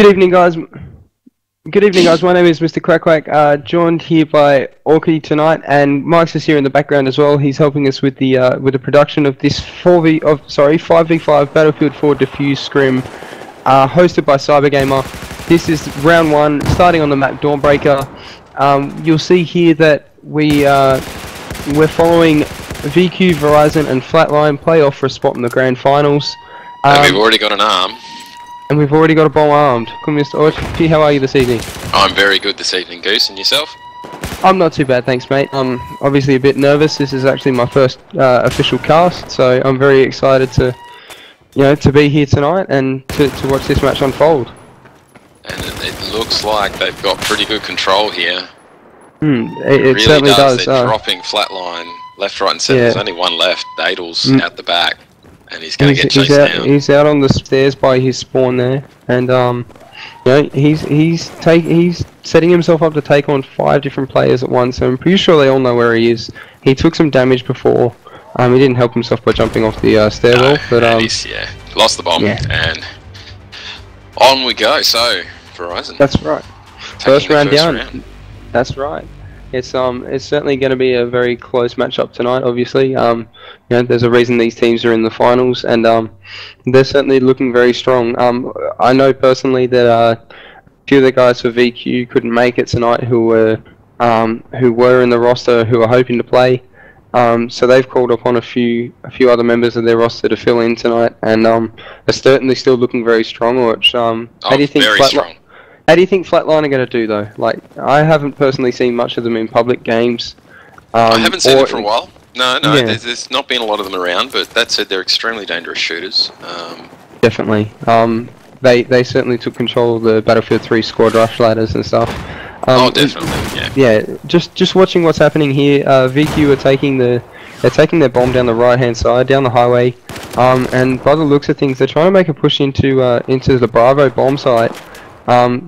Good evening, guys. Good evening, guys. My name is Mr. Quack, joined here by Orchid tonight, and Mike's is here in the background as well. He's helping us with the production of this 5v5 Battlefield 4 Defuse scrim, hosted by CyberGamer. This is round one, starting on the map Dawnbreaker. You'll see here that we're following VQ, Verizon, and flatLine play off for a spot in the grand finals. And we've already got an arm. And we've already got a bomb armed. Come, Mr. Orchid, how are you this evening? I'm very good this evening, Goose, and yourself? I'm not too bad, thanks, mate. I'm obviously a bit nervous. This is actually my first official cast, so I'm very excited to, to be here tonight and to watch this match unfold. And it looks like they've got pretty good control here. It really certainly does. They're dropping flatline left, right, and centre. Yeah. There's only one left. Dadel's out the back. And he's going to get chased down. He's out on the stairs by his spawn there, and he's setting himself up to take on 5 different players at once. So I'm pretty sure they all know where he is. He took some damage before. He didn't help himself by jumping off the stairwell, but he's lost the bomb, and on we go. So Verizon. That's right. First round down. That's right. It's certainly going to be a very close matchup tonight. Obviously, there's a reason these teams are in the finals, and they're certainly looking very strong. I know personally that a few of the guys for VQ couldn't make it tonight, who were in the roster, who are hoping to play. So they've called upon a few other members of their roster to fill in tonight, and they're certainly still looking very strong. Which how do you think? Very strong. How do you think flatLine are going to do though? Like, I haven't personally seen much of them in public games. I haven't seen them for a while. No, there's not been a lot of them around, but that said, they're extremely dangerous shooters. Definitely. They certainly took control of the Battlefield 3 squad rush ladders and stuff. Definitely, yeah. Yeah, just watching what's happening here, VQ are taking their bomb down the right-hand side, down the highway, and by the looks of things, they're trying to make a push into the Bravo bomb site.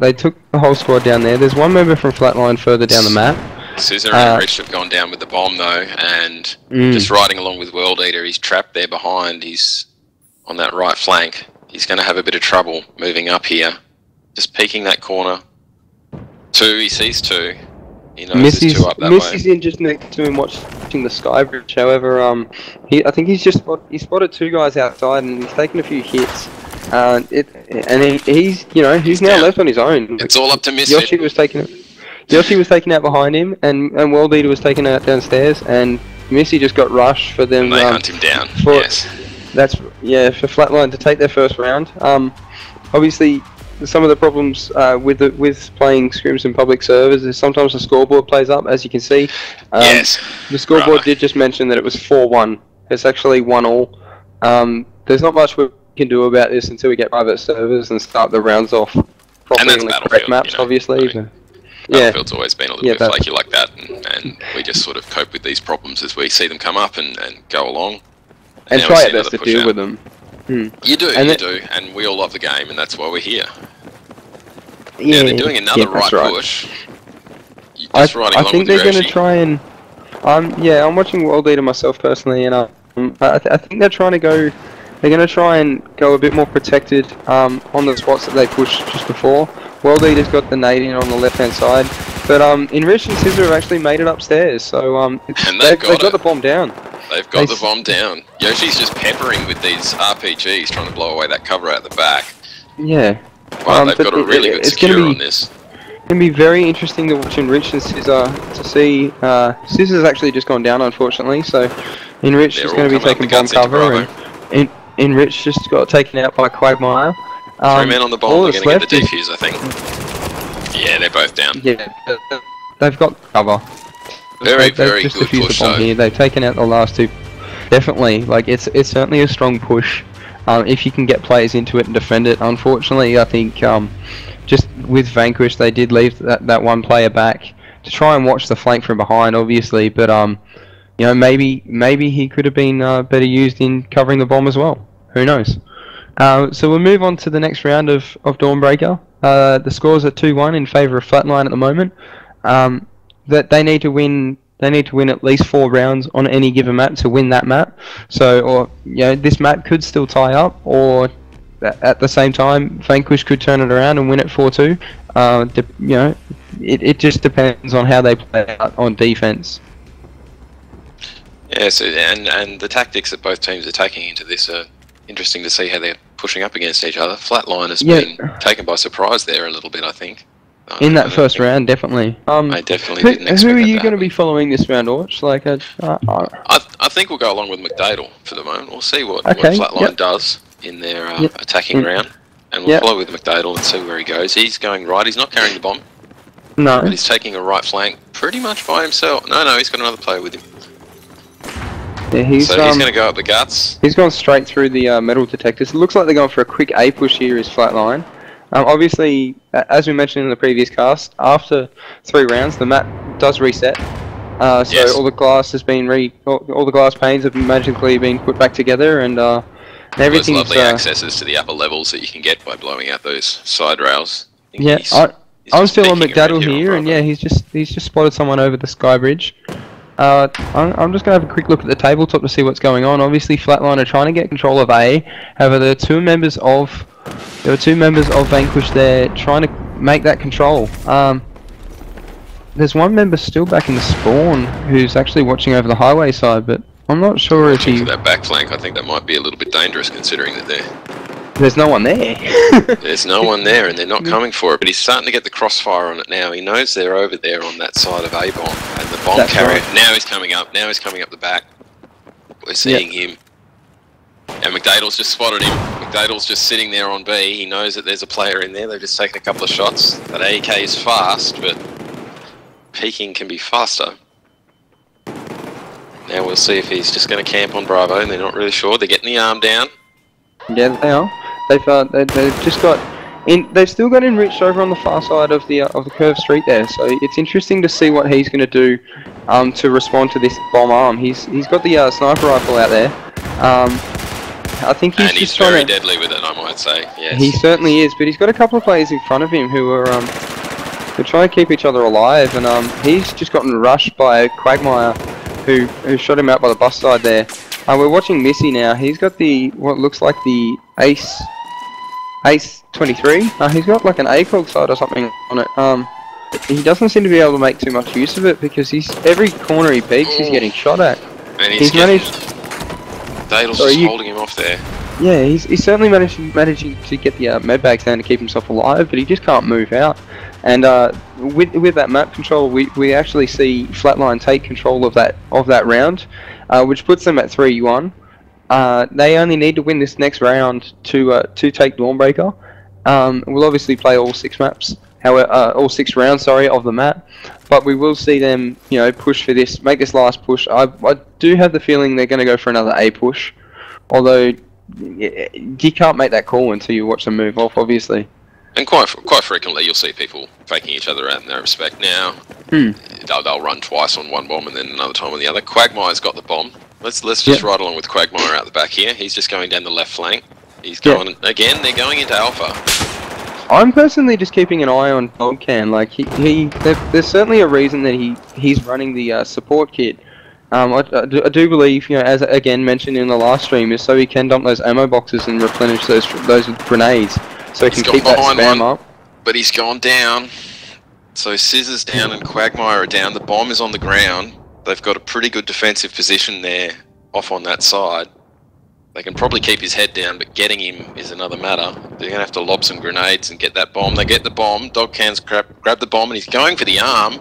They took the whole squad down there. There's one member from flatLine further down the map. Scissor and Rich have gone down with the bomb though, and just riding along with World Eater. He's trapped there behind. He's on that right flank. He's going to have a bit of trouble moving up here. Just peeking that corner. 2, he sees 2. He knows there's 2 up that way. Missy's in just next to him watching the sky bridge. However, I think he spotted 2 guys outside, and he's taken a few hits. He's now left on his own. It's all up to Missy. Yoshi was taken out behind him, and World Eater was taken out downstairs, and Missy just got rushed for them. And they hunt him down. Yes. That's for flatLine to take their first round. Obviously, some of the problems with playing scrims in public servers is sometimes the scoreboard plays up, as you can see. Yes. The scoreboard did just mention that it was 4-1. It's actually 1-1. There's not much we can do about this until we get private servers and start the rounds off properly on the correct maps, obviously. Battlefield's always been a little bit flaky like that, and we just sort of cope with these problems as we see them come up and go along. And try our best to deal with them. You do, and we all love the game, and that's why we're here. Yeah, they're doing another push. I think they're going to try and... I'm watching World Eater myself personally, and I think they're trying to go... They're going to try and go a bit more protected on the spots that they pushed just before. World Eater's got the nade in on the left-hand side, but Enrich and Scissor have actually made it upstairs, so they've got the bomb down. They've got the bomb down. Yoshi's just peppering with these RPGs, trying to blow away that cover out the back. Yeah. Wow, they've got a really good secure on this. It's going to be very interesting to watch Enrich and Scissor to see. Scissor's actually just gone down, unfortunately, so Enrich is going to be taking bomb cover, and Enrich just got taken out by Quagmire. 3 men on the bomb, they're going to get the defuse, I think. Yeah, they're both down. Yeah, they've got cover. Very good push though. Here. They've taken out the last 2. Definitely, like it's certainly a strong push. If you can get players into it and defend it. Unfortunately, I think just with Vanquish, they did leave that one player back to try and watch the flank from behind, obviously. But maybe he could have been better used in covering the bomb as well. Who knows? So we'll move on to the next round of Dawnbreaker. The scores are 2-1 in favour of flatLine at the moment. That they need to win at least 4 rounds on any given map to win that map. So, this map could still tie up, or at the same time, Vanquish could turn it around and win it 4-2. You know, it just depends on how they play out on defense. Yeah, so, and the tactics that both teams are taking into this are interesting to see how they're pushing up against each other. flatLine has been taken by surprise there a little bit, I think. In that first round, definitely. I definitely didn't expect that. Who are you going to be following this round, Orch? Like, I think we'll go along with McDadle for the moment. We'll see what flatLine does in their attacking round, and we'll follow with McDadle and see where he goes. He's going right. He's not carrying the bomb. No. But he's taking a right flank pretty much by himself. No, he's got another player with him. Yeah, he's going to go up the guts. He's gone straight through the metal detectors. It looks like they're going for a quick A push here is flatLine. Obviously, as we mentioned in the previous cast, after 3 rounds, the map does reset. So all the glass has been all the glass panes have magically been put back together, and everything's lovely accesses to the upper levels that you can get by blowing out those side rails. Yeah, I'm still on McDadle here, and yeah, he's just spotted someone over the sky bridge. I'm just going to have a quick look at the tabletop to see what's going on. Obviously, flatLine are trying to get control of A. However, there were two members of Vanquish there trying to make that control. There's one member still back in the spawn who's actually watching over the highway side, but I'm not sure if he... For that back flank, I think that might be a little bit dangerous considering that there's no one there. There's no one there, and they're not coming for it. But he's starting to get the crossfire on it now. He knows they're over there on that side of A-bomb, and the bomb carrier. Right. Now he's coming up. Now he's coming up the back. We're seeing him, and McDadle's just spotted him. McDadle's just sitting there on B. He knows that there's a player in there. They've just taken a couple of shots. That AK is fast, but peeking can be faster. Now we'll see if he's just going to camp on Bravo, and they're not really sure. They're getting the arm down. Yeah, they are. They've just got in. They've still got enriched over on the far side of the curved street there. So it's interesting to see what he's going to do to respond to this bomb arm. He's got the sniper rifle out there. I think he's very deadly with it, I might say. Yes. He certainly is, but he's got a couple of players in front of him who are trying to keep each other alive, and he's just gotten rushed by Quagmire, who shot him out by the bus side there. We're watching Missy now. He's got what looks like the Ace 23. He's got like an ACOG sight or something on it. He doesn't seem to be able to make too much use of it because every corner he peeks, he's getting shot at. And he's managed. Dale's just holding him off there. Yeah, he's certainly managing to get the med bags down to keep himself alive, but he just can't move out. And with that map control, we actually see flatLine take control of that round, which puts them at 3-1. They only need to win this next round to take Dawnbreaker. We'll obviously play all 6 maps, all 6 rounds, of the map. But we will see them, push for this, make this last push. I do have the feeling they're going to go for another A push, although you can't make that call until you watch them move off, obviously. And quite frequently you'll see people faking each other out in that respect now. They'll run twice on one bomb and then another time on the other. Quagmire's got the bomb. Let's just ride along with Quagmire out the back here. He's just going down the left flank. He's going again. They're going into Alpha. I'm personally just keeping an eye on Dogcan. Like there's certainly a reason that he's running the support kit. I do believe, as again mentioned in the last stream, is so he can dump those ammo boxes and replenish those grenades. So he can keep that spam up. But he's gone down. So Scissors down and Quagmire are down. The bomb is on the ground. They've got a pretty good defensive position there, off on that side. They can probably keep his head down, but getting him is another matter. They're going to have to lob some grenades and get that bomb. They get the bomb. Dogcan's grab the bomb, and he's going for the arm.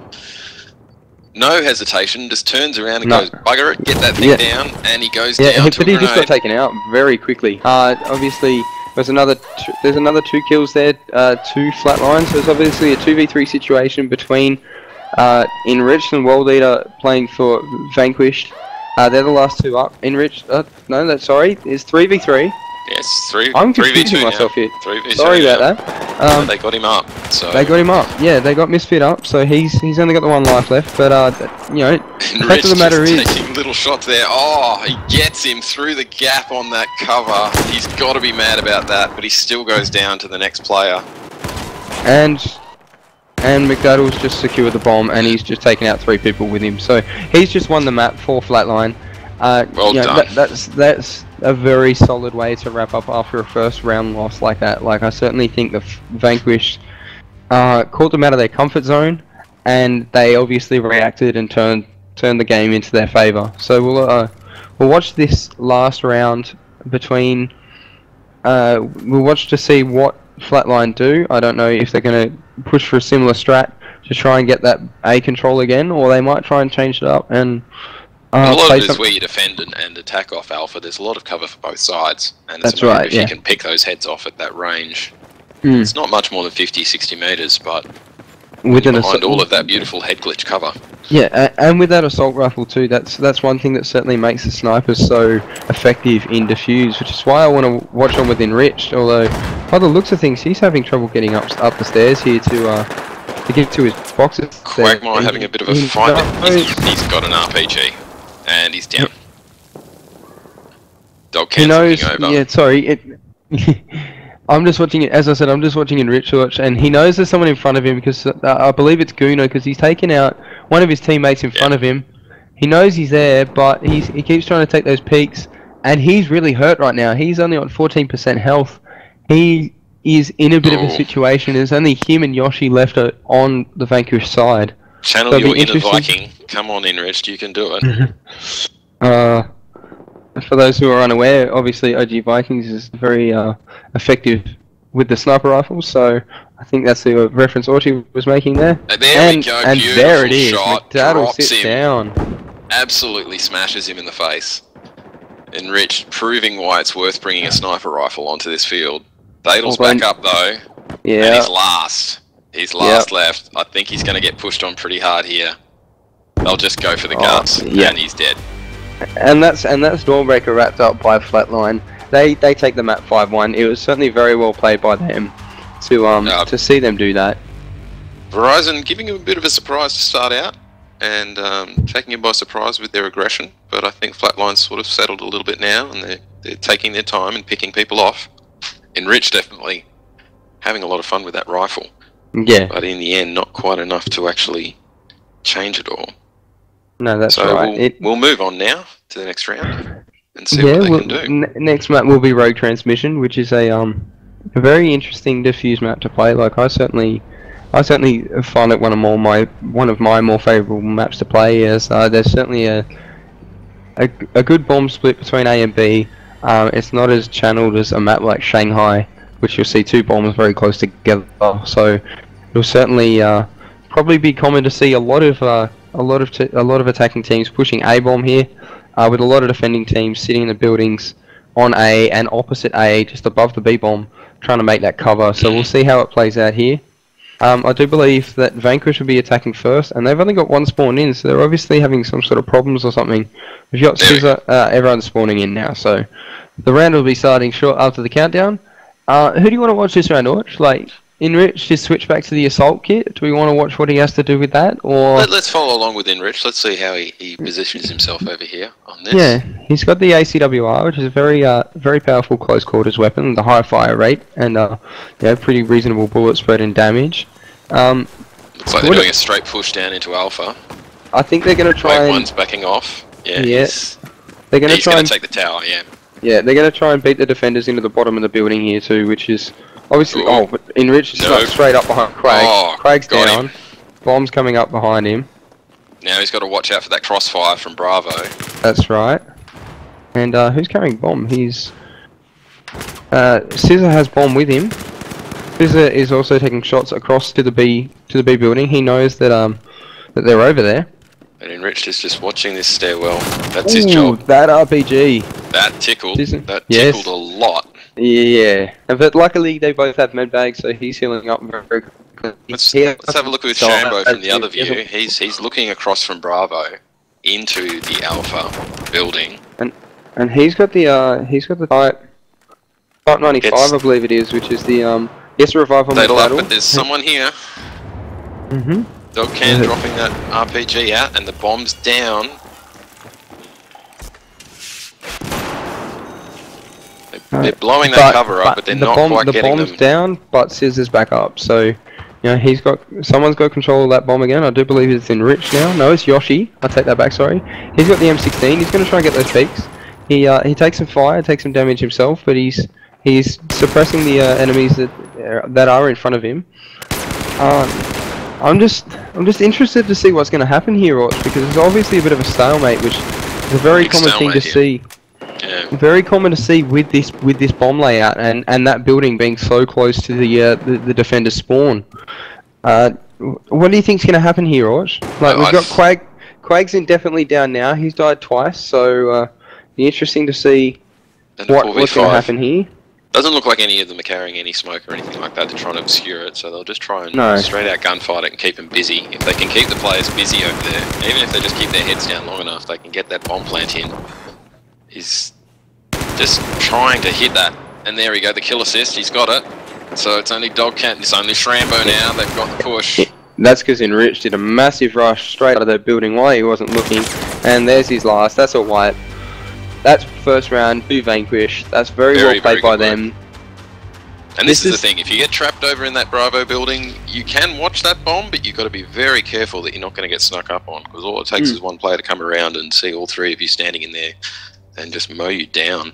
No hesitation, just turns around and goes, bugger it, get that thing down, and he goes down to but he just got taken out very quickly. Obviously, there's another 2 kills there, 2 flatlines. So it's obviously a 2v3 situation between Enriched and World Eater playing for Vanquished. They're the last 2 up. Enriched, it's 3v3. Yes, I'm confusing myself here. 3v3 Sorry about that. They got him up. So they got him up. Yeah, they got Misfit up. So he's only got the 1 life left. But the fact of the matter is, taking little shots there. Oh, he gets him through the gap on that cover. He's got to be mad about that. But he still goes down to the next player. And McDadle's just secured the bomb, and he's just taken out 3 people with him. So he's just won the map for flatline. Well done. a very solid way to wrap up after a first round loss like that. Like, I certainly think the Vanquish caught them out of their comfort zone, and they obviously reacted and turned the game into their favour. So we'll watch this last round between. We'll watch to see what flatLine do. I don't know if they're going to push for a similar strat to try and get that A control again, or they might try and change it up and. A lot of it is where you defend and attack off Alpha. There's a lot of cover for both sides, and it's right, if you can pick those heads off at that range. Mm. It's not much more than 50-60 meters, but within behind all of that beautiful head glitch cover. Yeah, and with that assault rifle too, that's one thing that certainly makes the snipers so effective in Defuse, which is why I want to watch on with Enriched. Although, by the looks of things, he's having trouble getting up the stairs here to get to his boxes. Quagmire having a bit of a fight. He's got an RPG, and he's down. Dog can's looking over. Yeah, sorry. I'm just watching it, as I said, I'm just watching Enriched, and he knows there's someone in front of him because I believe it's Guno, because he's taken out one of his teammates in front of him. He knows he's there, but he keeps trying to take those peeks, and he's really hurt right now. He's only on 14% health. He is in a bit of a situation. There's only him and Yoshi left on the Vanquish side. Channel your inner Viking. Come on, Enriched, you can do it. For those who are unaware, obviously OG Vikings is very effective with the sniper rifles, so I think that's the reference Orchid was making there. There we go, and beautiful there it is. shot, McDaddle drops sits him, down. absolutely smashes him in the face. Enriched, proving why it's worth bringing a sniper rifle onto this field. Daedal's back up though, and he's last. He's last left. I think he's going to get pushed on pretty hard here. They'll just go for the guts, and he's dead. And that's Dawnbreaker wrapped up by flatLine. They take the map 5-1. It was certainly very well played by them to see them do that. Verizon giving him a bit of a surprise to start out, and taking him by surprise with their aggression. But I think flatLine's sort of settled a little bit now, and they're taking their time and picking people off. Enriched definitely having a lot of fun with that rifle. Yeah. But in the end, not quite enough to actually change it all. No, that's right. We'll move on now to the next round and see what they can do. Next map will be Rogue Transmission, which is a very interesting Defuse map to play. Like I certainly find it one of my more favourable maps to play. As there's certainly a good bomb split between A and B. It's not as channeled as a map like Shanghai, which you'll see two bombs very close together. So it'll certainly probably be common to see a lot of attacking teams pushing A bomb here, with a lot of defending teams sitting in the buildings on A and opposite A, just above the B bomb, trying to make that cover. So we'll see how it plays out here. I do believe that Vanquish will be attacking first, and they've only got one spawn in, so they're obviously having some sort of problems or something. We've got Scissor, everyone's spawning in now, so the round will be starting short after the countdown. Who do you want to watch this round, Orch? Like, Enrich just switch back to the assault kit? Do we want to watch what he has to do with that, or let's follow along with Enrich. Let's see how he positions himself over here on this. Yeah, he's got the ACWR, which is a very powerful close quarters weapon, the high fire rate, and pretty reasonable bullet spread and damage. Looks like they're doing a straight push down into Alpha. I think they're going to try. One's backing off. Yeah. They're going to try and take the tower. Yeah. Yeah, they're going to try and beat the defenders into the bottom of the building here too, which is obviously. Oh, but Enrich is like straight up behind Craig. Oh, Craig's down. Bomb's coming up behind him. Now he's got to watch out for that crossfire from Bravo. That's right. And who's carrying bomb? He's Scissor has bomb with him. Scissor is also taking shots across to the B building. He knows that that they're over there. And Enriched is just watching this stairwell. That's his job. That RPG. That tickled. That tickled a lot. Yeah. But luckily they both have med bags, so he's healing up very quickly. Let's have a look with Shambo from the other view. He's looking across from Bravo into the Alpha building. And he's got the Type 95, I believe it is, which is the yes, revive on the battle. But there's someone here. Dog can dropping that RPG out, and the bomb's down. They're blowing that cover up, but they're not quite getting them. The bomb's down, but Scissor's back up. So, someone's got control of that bomb again. I do believe it's Enriched now. No, it's Yoshi. I take that back. Sorry. He's got the M16. He's going to try and get those peaks. He takes some fire, takes some damage himself, but he's suppressing the enemies that are in front of him. I'm just interested to see what's going to happen here, Orch, because it's obviously a bit of a stalemate, which is a very common thing to see. Yeah. Very common to see with this bomb layout and that building being so close to the defender's spawn. What do you think's going to happen here, Orch? Like, we've got Quag. Quag's indefinitely down now. He's died twice, so be interesting to see what's going to happen here. Doesn't look like any of them are carrying any smoke or anything like that to try and obscure it, so they'll just try and straight out gunfight it and keep them busy. If they can keep the players busy over there, even if they just keep their heads down long enough, they can get that bomb plant in. He's just trying to hit that, and there we go, the kill assist, he's got it. So it's only Dogcat, it's only Shrambo now, they've got the push. That's because Enrich did a massive rush straight out of that building while he wasn't looking, and there's his last. That's a wipe. That's first round, 2 vanquish. That's very well played by them. And this is the thing, if you get trapped over in that Bravo building, you can watch that bomb, but you've got to be very careful that you're not going to get snuck up on, because all it takes is one player to come around and see all 3 of you standing in there and just mow you down.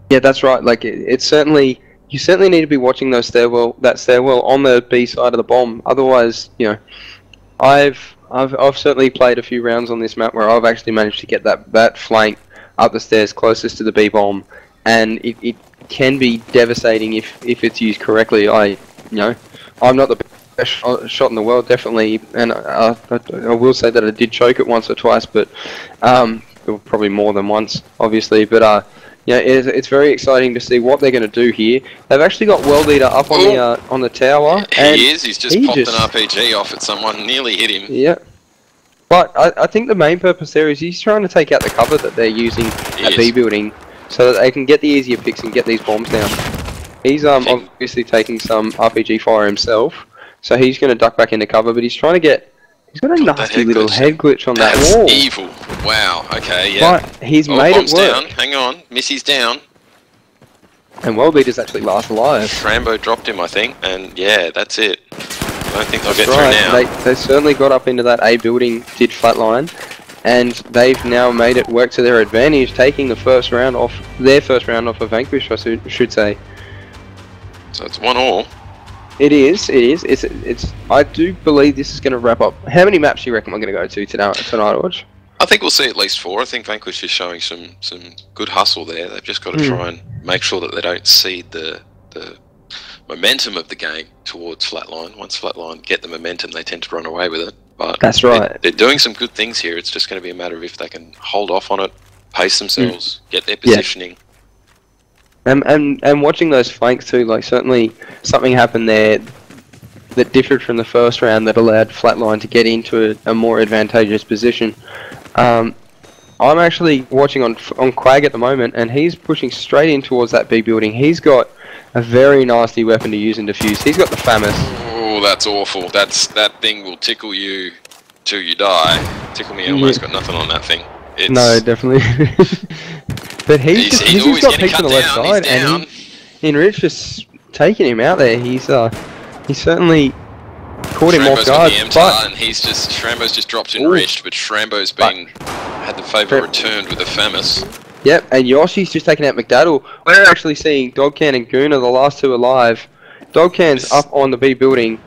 Yeah, that's right. Like, it's certainly... You certainly need to be watching that stairwell on the B side of the bomb. Otherwise, you know, I've certainly played a few rounds on this map where I've actually managed to get that flank up the stairs closest to the B bomb, and it can be devastating if it's used correctly. I'm not the best shot in the world, definitely, and I will say that I did choke it once or twice, but probably more than once, obviously, but yeah, it's very exciting to see what they're going to do here. They've actually got World Eater up on the tower. He's just popped an RPG off at someone, nearly hit him. Yeah. But I think the main purpose there is he's trying to take out the cover that they're using at B building, so that they can get the easier picks and get these bombs down. He's obviously taking some RPG fire himself, so he's going to duck back into cover, but he's trying to get... He's got a nasty little head glitch on that wall. That's evil. Wow, okay, yeah. But he's made it work. Down. Hang on, Missy's down. And World Beater's actually last alive. Shrambo dropped him, I think, and yeah, that's it. I don't think they'll get through now. They certainly got up into that A building, did flatline, and they've now made it work to their advantage, taking the first round off, their first round off of Vanquish, I should say. So it's 1-1. It is. It's. I do believe this is going to wrap up. How many maps do you reckon we're going to go to tonight, Orch? I think we'll see at least 4. I think Vanquish is showing some good hustle there. They've just got to try and make sure that they don't cede the momentum of the game towards flatline. Once flatline get the momentum, they tend to run away with it. But that's right. They're doing some good things here. It's just going to be a matter of if they can hold off on it, pace themselves, get their positioning. Yeah. And watching those flanks too, like certainly something happened there that differed from the first round that allowed flatline to get into a more advantageous position. I'm actually watching on Quag at the moment, and he's pushing straight in towards that B building. He's got a very nasty weapon to use in Defuse. He's got the Famous. Oh, that's awful. That thing will tickle you till you die. Tickle me, almost got nothing on that thing. No, definitely. But he's just got peeked on the left side, and Enrich just taking him out there. He's certainly caught him off guard. But and Shrambo's just dropped Enriched, but Shrambo's had the favour returned with the Famous. Yep, and Yoshi's just taken out McDaddle. We're actually seeing Dogcan and Gooner, the last 2 alive. Dogcan's up on the B building.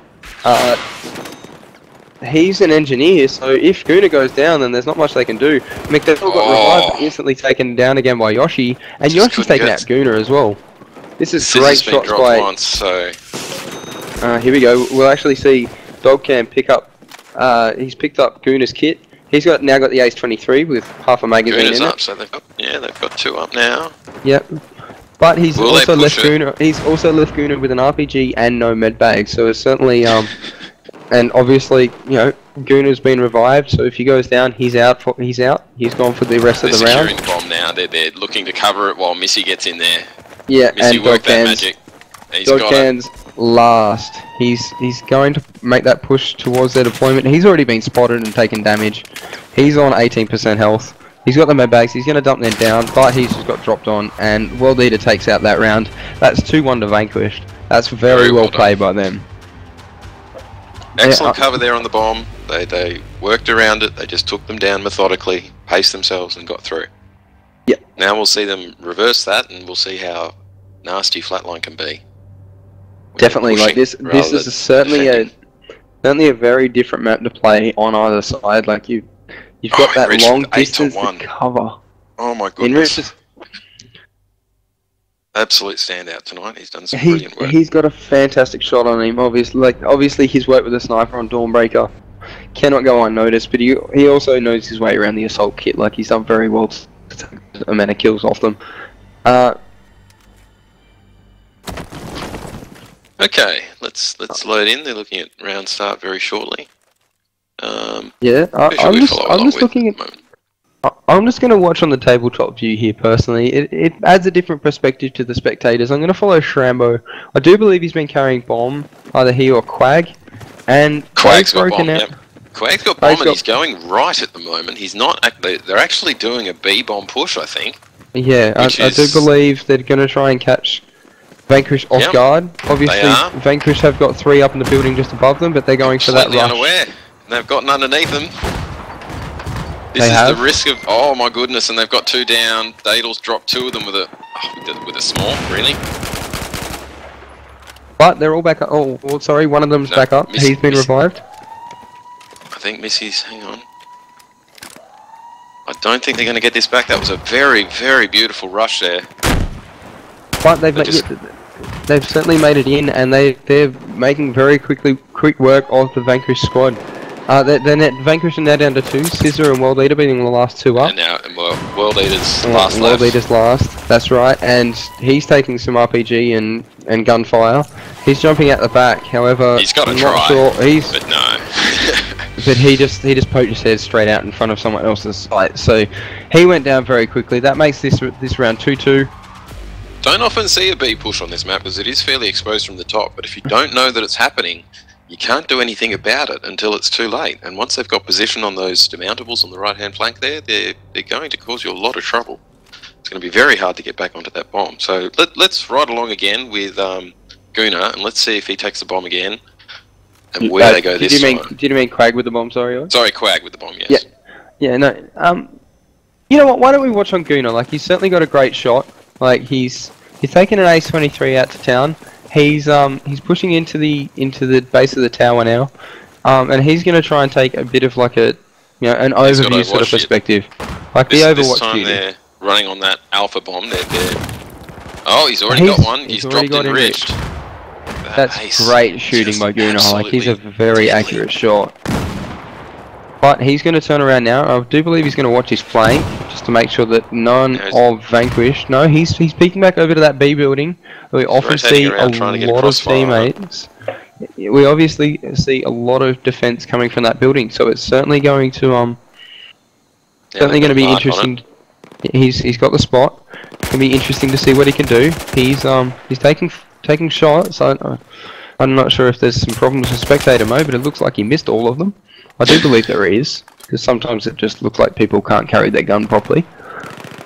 He's an engineer, so if Gooner goes down, then there's not much they can do. McDaddle got revived, instantly taken down again by Yoshi, and Yoshi's taken out Gooner as well. This is great shots by... Once, so... here we go. We'll actually see Dogcan pick up... he's picked up Gooner's kit. He's now got the Ace 23 with half a magazine Gooner's in up, it. So they've got 2 up now. Yep. But he's also left Gooner. He's also left Gooner with an RPG and no med bag, so it's certainly and obviously, you know, Gooner's been revived, so if he goes down, he's out. He's gone for the rest of the round. They're securing the bomb now. They're looking to cover it while Missy gets in there. Yeah, Missy worked that magic. Dogcan's last. He's going to make that push towards their deployment. He's already been spotted and taken damage. He's on 18% health. He's got the med bags. He's going to dump them down, but he's just got dropped on, and World Eater takes out that round. That's 2-1 to Vanquished. That's very well played by them. Excellent cover there on the bomb. They worked around it. They just took them down methodically, paced themselves, and got through. Now we'll see them reverse that, and we'll see how nasty flatline can be. Definitely, like this is certainly a very different map to play on either side. Like you've got that long distance to cover. Oh my goodness! Absolute standout tonight. He's done some brilliant work. He's got a fantastic shot on him. Obviously his work with the sniper on Dawnbreaker cannot go unnoticed, but he also knows his way around the assault kit. Like he's done very well to take a amount of kills off them. Okay, let's load in. They're looking at round start very shortly. Yeah, I'm just looking at. I'm just going to watch on the tabletop view here personally. It adds a different perspective to the spectators. I'm going to follow Shrambo. I do believe he's been carrying bomb, either he or Quag, and Quag's got bomb. Yep. Quag's got bomb, and he's going right at the moment. He's not. They're actually doing a B bomb push, I think. Yeah, I do believe they're going to try and catch Vanquish off guard. Obviously, Vanquish have got 3 up in the building just above them, but they're going for that rush. Unaware. They've gotten underneath them. This is the risk of, oh my goodness, and they've got 2 down. Daedal's dropped 2 of them with a small, really. But they're all back up. Oh, well, sorry, one of them's back up. He's been revived. I think Missy's, hang on. I don't think they're going to get this back. That was a very, very beautiful rush there. But they've certainly made it in, and they're making very quick work of the Vanquish squad. Vanquish are now down to 2. Scissor and World Eater being the last 2 up. And now, World Eater's last. World Eater's last. That's right, and he's taking some RPG and gunfire. He's jumping out the back. However, he's got to try. Sure but no. But he just poked his head straight out in front of someone else's sight. So he went down very quickly. That makes this round 2-2. Don't often see a B push on this map because it is fairly exposed from the top. But if you don't know that it's happening, you can't do anything about it until it's too late. And once they've got position on those demountables on the right-hand flank there, they're going to cause you a lot of trouble. It's going to be very hard to get back onto that bomb. So let's ride along again with Gooner, and let's see if he takes the bomb again and where they go this time. Did you mean Quag with the bomb, sorry? Sorry, Quag with the bomb, yes. Yeah, no. You know what, why don't we watch on Gooner? Like, he's certainly got a great shot. Like, he's taken an Ace-23 out to town. He's pushing into the base of the tower now, and he's going to try and take a bit of like an overview sort of perspective, like the Overwatch. This time they're running on that alpha bomb. Oh, he's already got one. He's dropped enriched. That's great shooting by Gooner. Like, he's a very accurate shot. But he's going to turn around now. I do believe he's going to watch his flank just to make sure that none of Vanquish. No, he's peeking back over to that B building. We often see a lot of teammates. We obviously see a lot of defense coming from that building, so it's certainly going to certainly going to be interesting. He's got the spot. It's going to be interesting to see what he can do. He's taking shots. I'm not sure if there's some problems with spectator mode, but it looks like he missed all of them. I do believe there is, because sometimes it just looks like people can't carry their gun properly.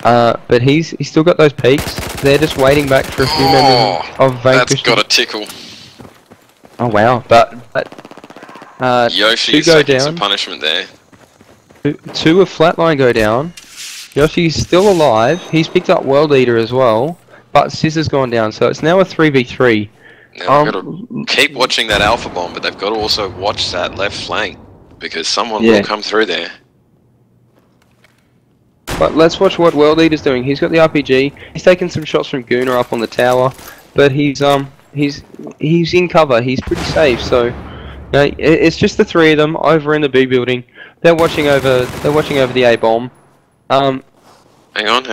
But he's still got those peaks. They're just waiting back for a few members of Vanquish. That's got a tickle. Oh wow! But Yoshi is taking some punishment there. 2 of flatline go down. Yoshi's still alive. He's picked up World Eater as well, but Scissor's gone down. So it's now a 3v3. Now they've got to keep watching that alpha bomb, but they've got to also watch that left flank, because someone will come through there. But let's watch what World Eater's doing. He's got the RPG. He's taking some shots from Gooner up on the tower, but he's in cover. He's pretty safe. So it's just the 3 of them over in the B building. They're watching over the A bomb. Hang on.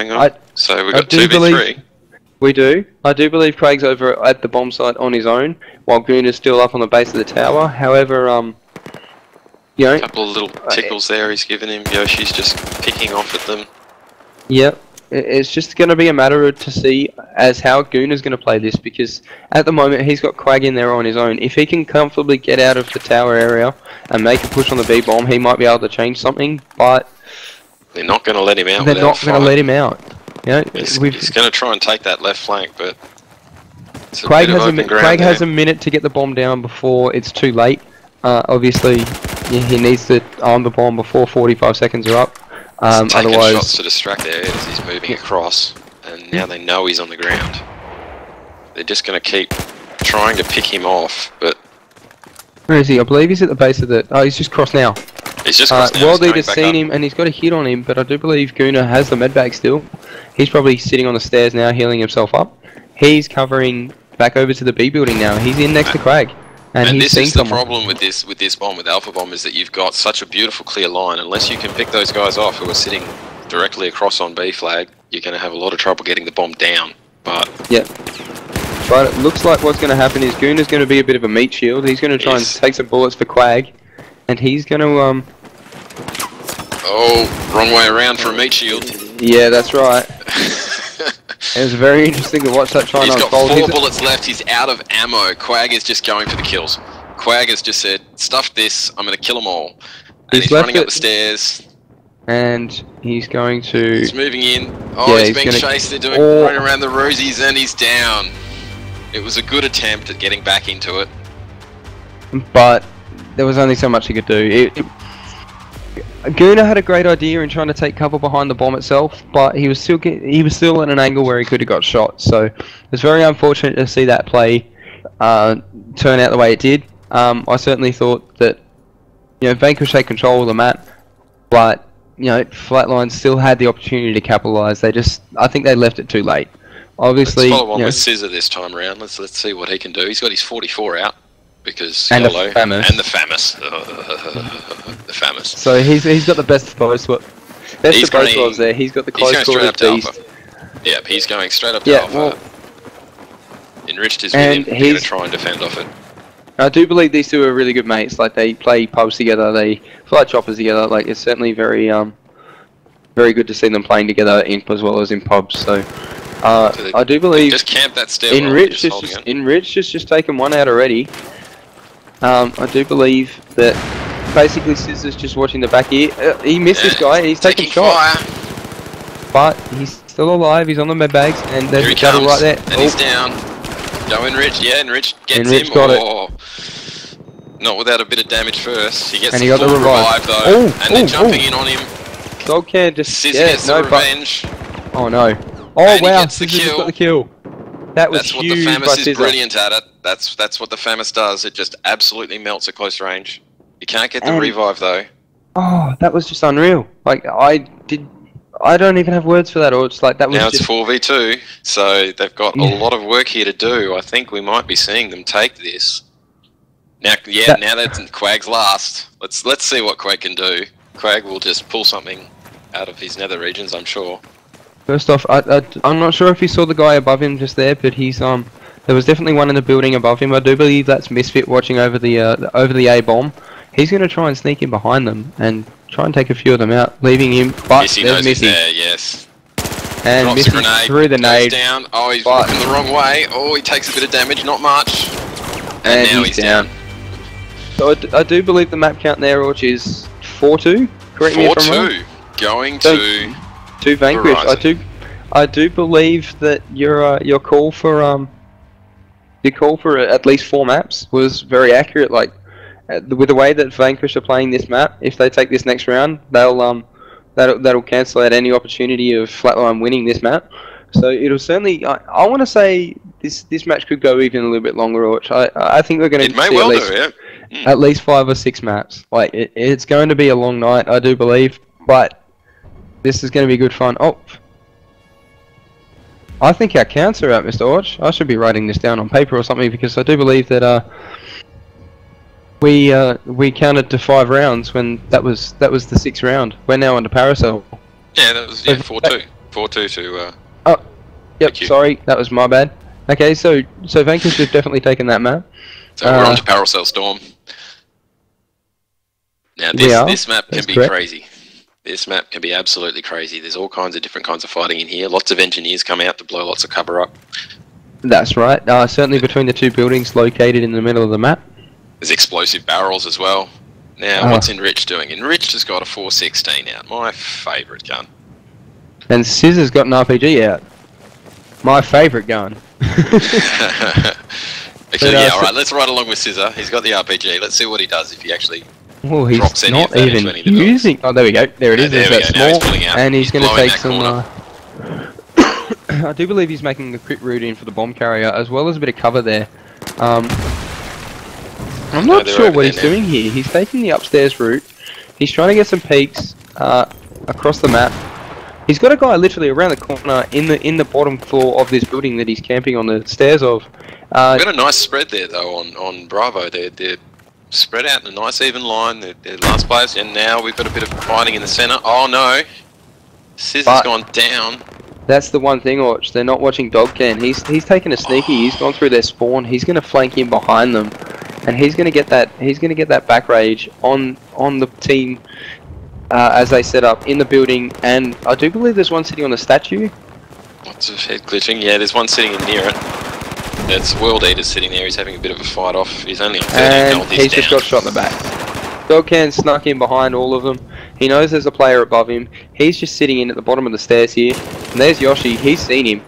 So we've got 2v3. We do. I do believe Craig's over at the bomb site on his own, while Gooner's still up on the base of the tower. However, a couple of little tickles there he's given him. Yoshi's just picking off at them. Yep. It's just going to be a matter of to see as how Gooner's going to play this, because at the moment he's got Quag in there on his own. If he can comfortably get out of the tower area and make a push on the B bomb, he might be able to change something, but they're not going to let him out. They're not going to let him out. He's going to try and take that left flank, but Craig has a minute to get the bomb down before it's too late. Obviously, he needs to arm the bomb before 45 seconds are up. Taking Otherwise, shots to distract there as he's moving across, and now they know he's on the ground. They're just going to keep trying to pick him off, but... Where is he? I believe he's at the base of the... Oh, he's just crossed now. He's just crossed now. World Leader's seen him, and he's got a hit on him, but I do believe Guna has the medbag still. He's probably sitting on the stairs now, healing himself up. He's covering back over to the B building now. He's in next to Crag. And this is the problem with this bomb, with Alpha Bomb, is that you've got such a beautiful clear line. Unless you can pick those guys off who are sitting directly across on B flag, you're going to have a lot of trouble getting the bomb down. But yeah, but it looks like what's going to happen is Gooner's going to be a bit of a meat shield. He's going to try and take some bullets for Quag, and he's going to Oh, wrong way around for a meat shield. Yeah, that's right. It was very interesting to watch that try and unfold. He's got 4 bullets left, he's out of ammo. Quag is just going for the kills. Quag has just said, stuff this, I'm going to kill them all. And he's running up the stairs. And he's going to... He's moving in. Oh, yeah, he's being chased, they're doing running around the rosies, and he's down. It was a good attempt at getting back into it. But there was only so much he could do. Guna had a great idea in trying to take cover behind the bomb itself, but he was still at an angle where he could have got shot. So it's very unfortunate to see that play turn out the way it did. I certainly thought that Vanquish had control of the map, but flatLine still had the opportunity to capitalise. I think they left it too late. Obviously, let's follow on with Scissor this time around. Let's see what he can do. He's got his 44 out. Because and YOLO, the famous. And the famous. The famous. So he's got the best of both worlds there. He's got the close quarters beast. Yeah, he's going straight up to Alpha. Well, enriched his with him. He's going to try and defend off it. I do believe these two are really good mates. Like, they play pubs together, they fly choppers together. Like, it's certainly very very good to see them playing together as well as in pubs. So I do believe just camp that stairwell. Enriched has just taken one out already. I do believe that basically Scissor's just watching the back here. He missed this guy, he's taking shots. But he's still alive, he's on the med bags, and there's a battle right there. And he's down. Go Enrich, yeah, Enrich gets him. Got it. Not without a bit of damage first. He gets the full revive though. And they're jumping in on him. Dog can just Scissor gets the revenge. Oh no. Oh wow, Scissor just got the kill. That was huge. That's what the FAMAS is brilliant at it. That's what the FAMAS does. It just absolutely melts at close range. You can't get the revive though. Oh, that was just unreal. Like I don't even have words for that. Or it's like that was. Now it's 4v2, so they've got a lot of work here to do. I think we might be seeing them take this. Now, now that Quag's last, let's see what Quag can do. Quag will just pull something out of his nether regions, I'm sure. First off, I'm not sure if you saw the guy above him just there, but he's there was definitely one in the building above him. I do believe that's Misfit watching over the A bomb. He's going to try and sneak in behind them and try and take a few of them out, leaving him. But Missy knows he's there, yes. And drops Missy a grenade, through the nade. Down. Oh, he's walking the wrong way. Oh, he takes a bit of damage, not much. And now he's down. So I do believe the map count there, which is 4-2. Correct me if I'm wrong. 4-2. Going to Vanquish. I do believe that your call for at least 4 maps was very accurate. Like with the way that Vanquish are playing this map, if they take this next round, that'll cancel out any opportunity of flatLine winning this map. So it'll certainly. I want to say this match could go even a little bit longer. Which I think we're going to see at least 5 or 6 maps. Like it's going to be a long night, I do believe, but this is going to be good fun. Oh, I think our counts are out, Mr. Orch. I should be writing this down on paper or something because I do believe that we counted to 5 rounds when that was the 6th round. We're now on to Paracel. Yeah, that was 4-2. 4-2 to. Oh, yep. Sorry, that was my bad. Okay, so Vanquish has definitely taken that map. So we're on to Paracel Storm. Now this map can be crazy. This map can be absolutely crazy. There's all kinds of different kinds of fighting in here. Lots of engineers come out to blow lots of cover up. That's right. Certainly between the 2 buildings located in the middle of the map. There's explosive barrels as well. Now, what's Enriched doing? Enriched has got a 416 out. My favourite gun. And Scissor's got an RPG out. My favourite gun. Actually, yeah, alright, let's ride along with Scissor. He's got the RPG. Let's see what he does if he actually Well, he's drops any not of that even into any device. using. Oh, there we go. There it is. There There's we that go. Now he's small, pulling out. and he's going to blowing take that some. I do believe he's making a quick route in for the bomb carrier, as well as a bit of cover there. I'm not sure what he's doing here. He's taking the upstairs route. He's trying to get some peeks across the map. He's got a guy literally around the corner in the bottom floor of this building that he's camping on the stairs of. We've got a nice spread there though on Bravo. They're spread out in a nice even line. They're last players, and now we've got a bit of fighting in the centre. Oh no, Scissor's gone down. That's the one thing, Orch. They're not watching Dogcan. He's taken a sneaky. He's gone through their spawn. He's going to flank in behind them, and he's going to get that. He's going to get that back rage on the team as they set up in the building. And I do believe there's one sitting on the statue. Lots of head glitching. Yeah, there's one sitting in near it. That's World Eater sitting there. He's having a bit of a fight off. He's only on 13 health. He's just got shot in the back. Dogcan snuck in behind all of them. He knows there's a player above him. He's just sitting in at the bottom of the stairs here. And there's Yoshi. He's seen him.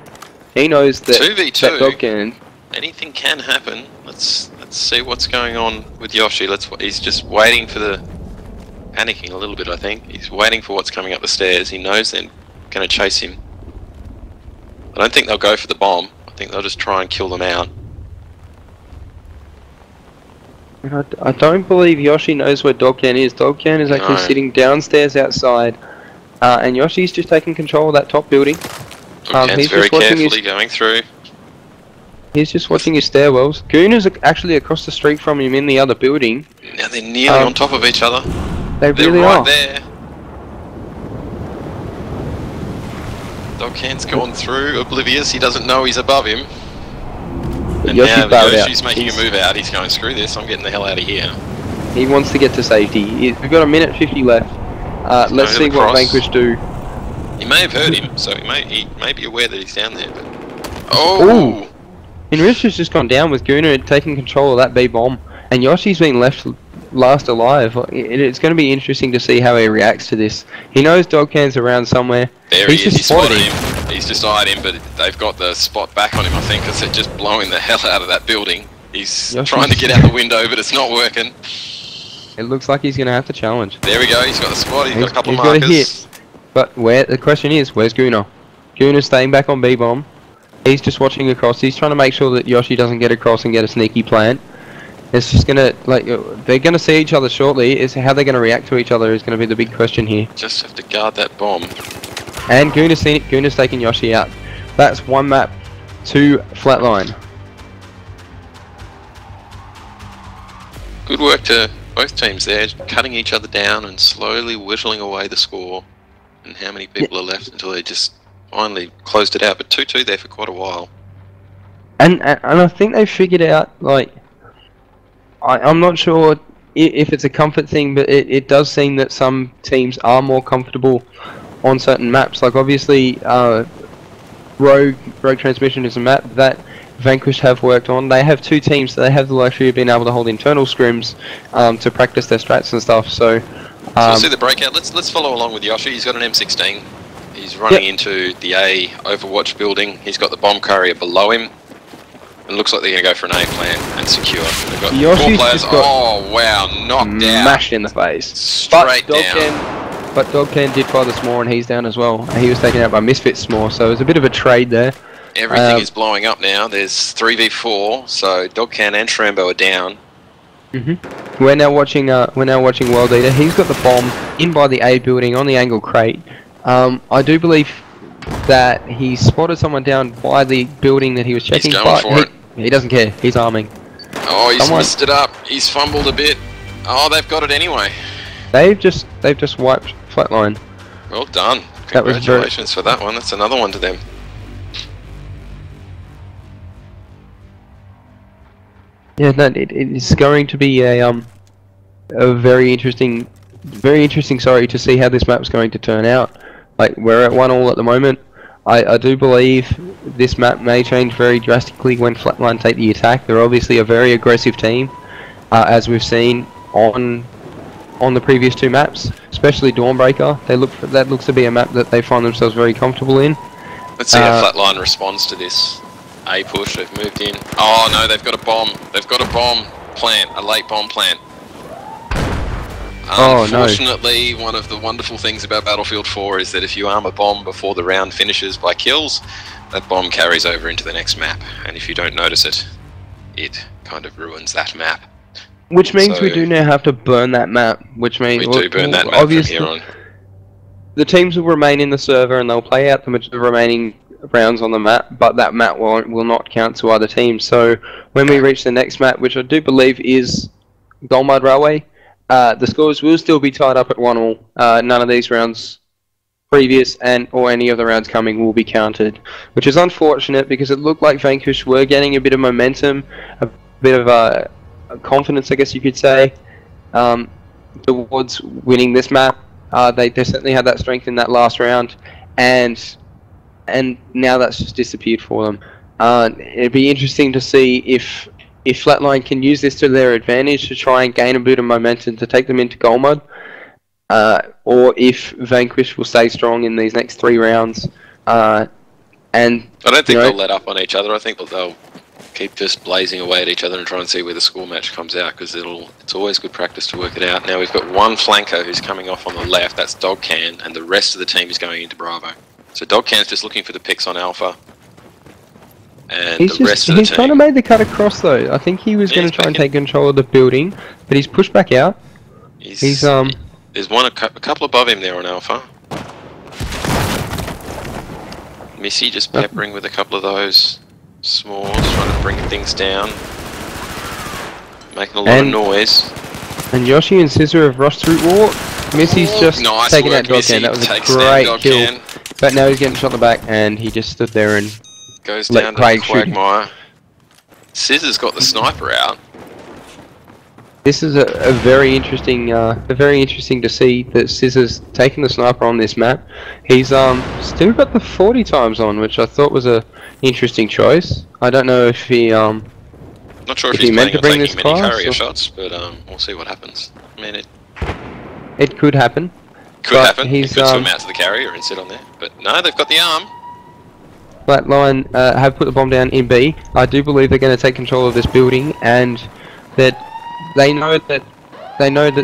He knows that 2v2. That Dogcan. Anything can happen. Let's see what's going on with Yoshi. He's just waiting for the panicking a little bit. I think he's waiting for what's coming up the stairs. He knows they're going to chase him. I don't think they'll go for the bomb. I think they'll just try and kill them out. I don't believe Yoshi knows where Dogcan is. Dogcan is actually sitting downstairs outside, and Yoshi's just taking control of that top building. He's very carefully going through. He's just watching his stairwells. Goon is actually across the street from him in the other building. Now they're nearly on top of each other. They're really right there. Dogcan's gone through, oblivious. He doesn't know he's above him. And now Yoshi's making a move out. He's going, screw this, I'm getting the hell out of here. He wants to get to safety. We've got a minute 50 left. Let's see what Vanquish do. He may have heard him, so he may be aware that he's down there. But oh! Enrich's just gone down with Gooner taking control of that B bomb, and Yoshi's been left last alive. It's going to be interesting to see how he reacts to this. He knows Dogcan's around somewhere. There he is. He spotted him. He's just eyed him, but they've got the spot back on him, I think, because they're just blowing the hell out of that building. He's trying to get out the window, but it's not working. It looks like he's going to have to challenge. There we go. He's got the spot. He's got a couple of markers. Got a hit. But the question is, where's Gooner? Gooner's staying back on B bomb. He's just watching across. He's trying to make sure that Yoshi doesn't get across and get a sneaky plant. It's just gonna they're gonna see each other shortly. Is how they're gonna react to each other is gonna be the big question here. Just have to guard that bomb. And Gooner's seen it. Gooner's taking Yoshi out. That's one map to flatline. Good work to both teams there, cutting each other down and slowly whittling away the score. And how many people are left until they just finally closed it out? But 2-2 there for quite a while. And I think they figured out, like, I'm not sure if it's a comfort thing, but it does seem that some teams are more comfortable on certain maps. Like obviously, Rogue Transmission is a map that Vanquish have worked on. They have two teams, so they have the luxury of being able to hold internal scrims to practice their strats and stuff. So we'll see the breakout. Let's follow along with Yoshi. He's got an M16. He's running into the A Overwatch building. He's got the bomb carrier below him. It looks like they're going to go for an A plan and secure. They've got Yoshi's 4 players. Oh wow, knocked down. Smashed in the face. Straight down. But Dogcan did fire the S'more and he's down as well. He was taken out by Misfit S'more, so there's a bit of a trade there. Everything is blowing up now. There's 3v4, so Dogcan and Shrambo are down. We're now watching World Eater. He's got the bomb in by the A building on the angle crate. I do believe that he spotted someone down by the building that he was checking. He's going for it. He doesn't care. He's arming. Oh, he's missed it up. He's fumbled a bit. Oh, they've got it anyway. They've just wiped flatline. Well done. Congratulations for that one. That's another one to them. Yeah, no, it's going to be a very interesting. Sorry, to see how this map's going to turn out. Like we're at 1-1 at the moment. I do believe this map may change very drastically when flatline take the attack. They're obviously a very aggressive team, as we've seen on the previous two maps, especially Dawnbreaker. That looks to be a map that they find themselves very comfortable in. Let's see how flatline responds to this A push. They've moved in. Oh no, they've got a bomb. They've got a bomb plant, a late bomb plant. Oh, no. Unfortunately, one of the wonderful things about Battlefield 4 is that if you arm a bomb before the round finishes by kills, that bomb carries over into the next map, and if you don't notice it, it kind of ruins that map. Which means we do now have to burn that map, which means... We do burn that map from here on. The teams will remain in the server and they'll play out the remaining rounds on the map, but that map will not count to other teams. So when we reach the next map, which I do believe is Goldmud Railway, the scores will still be tied up at 1-1. None of these rounds previous or any of the rounds coming will be counted, which is unfortunate because it looked like Vanquish were getting a bit of momentum, a bit of confidence, I guess you could say, towards winning this map. They certainly had that strength in that last round, and now that's just disappeared for them. It'd be interesting to see if flatLine can use this to their advantage to try and gain a bit of momentum to take them into Goldmud, or if Vanquish will stay strong in these next 3 rounds. And I don't think they'll let up on each other. I think they'll keep just blazing away at each other and try and see where the score match comes out, because it's always good practice to work it out. Now we've got one flanker who's coming off on the left, that's Dogcan, and the rest of the team is going into Bravo. So Dogcan's just looking for the picks on Alpha, and he's kind of made the cut across though. I think he was going to try and take control of the building, but he's pushed back out. There's a couple above him there on Alpha. Missy just peppering with a couple of those smalls, trying to bring things down, making a lot of noise. And Yoshi and Scissor have rushed through war. Missy's just taken out Dogcan. That was a great kill. But now he's getting shot in the back, and he just stood there and goes down to the quagmire. Scissor's got the sniper out. This is a very interesting to see that Scissor's taking the sniper on this map. He's still got the 40 times on, which I thought was a interesting choice. I don't know if he not sure if he's meant to bring this many carrier shots, but we'll see what happens. I mean, it could happen. Could happen. He could swim out to the carrier and sit on there, but no, they've got the arm. flatLine have put the bomb down in B. I do believe they're going to take control of this building, and that they know that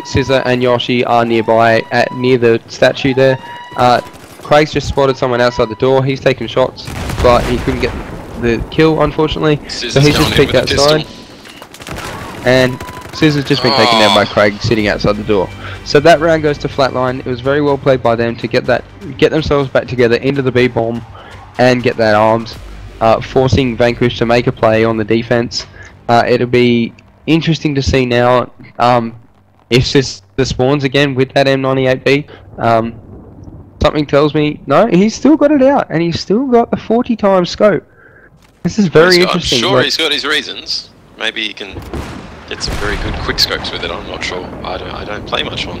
Scissor and Yoshi are nearby, near the statue there. Craig's just spotted someone outside the door. He's taken shots, but he couldn't get the kill, unfortunately. So he's just peeked outside, and Scissor's just been taken down by Craig sitting outside the door. So that round goes to flatLine. It was very well played by them to get themselves back together into the B bomb and get that arms, forcing Vanquish to make a play on the defense. It'll be interesting to see now if Scissor spawns again with that M98B. Something tells me no, he's still got it out, and he's still got the 40 times scope. This is very interesting. I'm sure he's got his reasons. Maybe he can get some very good quick scopes with it. I'm not sure. I don't play much on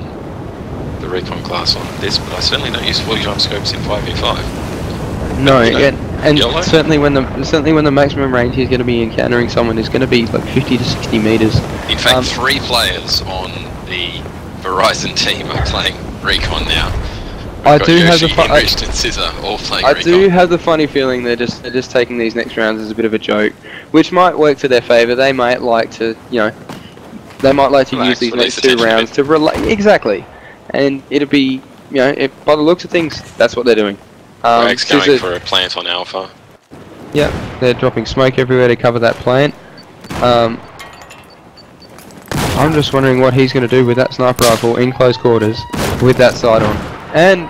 the recon class on this, but I certainly don't use 40 times scopes in 5v5. No, and certainly when the maximum range he's going to be encountering someone is going to be like 50 to 60 meters. In fact, 3 players on the Verizon team are playing recon now. I do have the funny feeling they're just taking these next rounds as a bit of a joke, which might work to their favour. They might like to, use these next 2 rounds to exactly, and it'll be, by the looks of things, that's what they're doing. Greg's going for a plant on Alpha. Yep, they're dropping smoke everywhere to cover that plant. I'm just wondering what he's going to do with that sniper rifle in close quarters with that sight on. And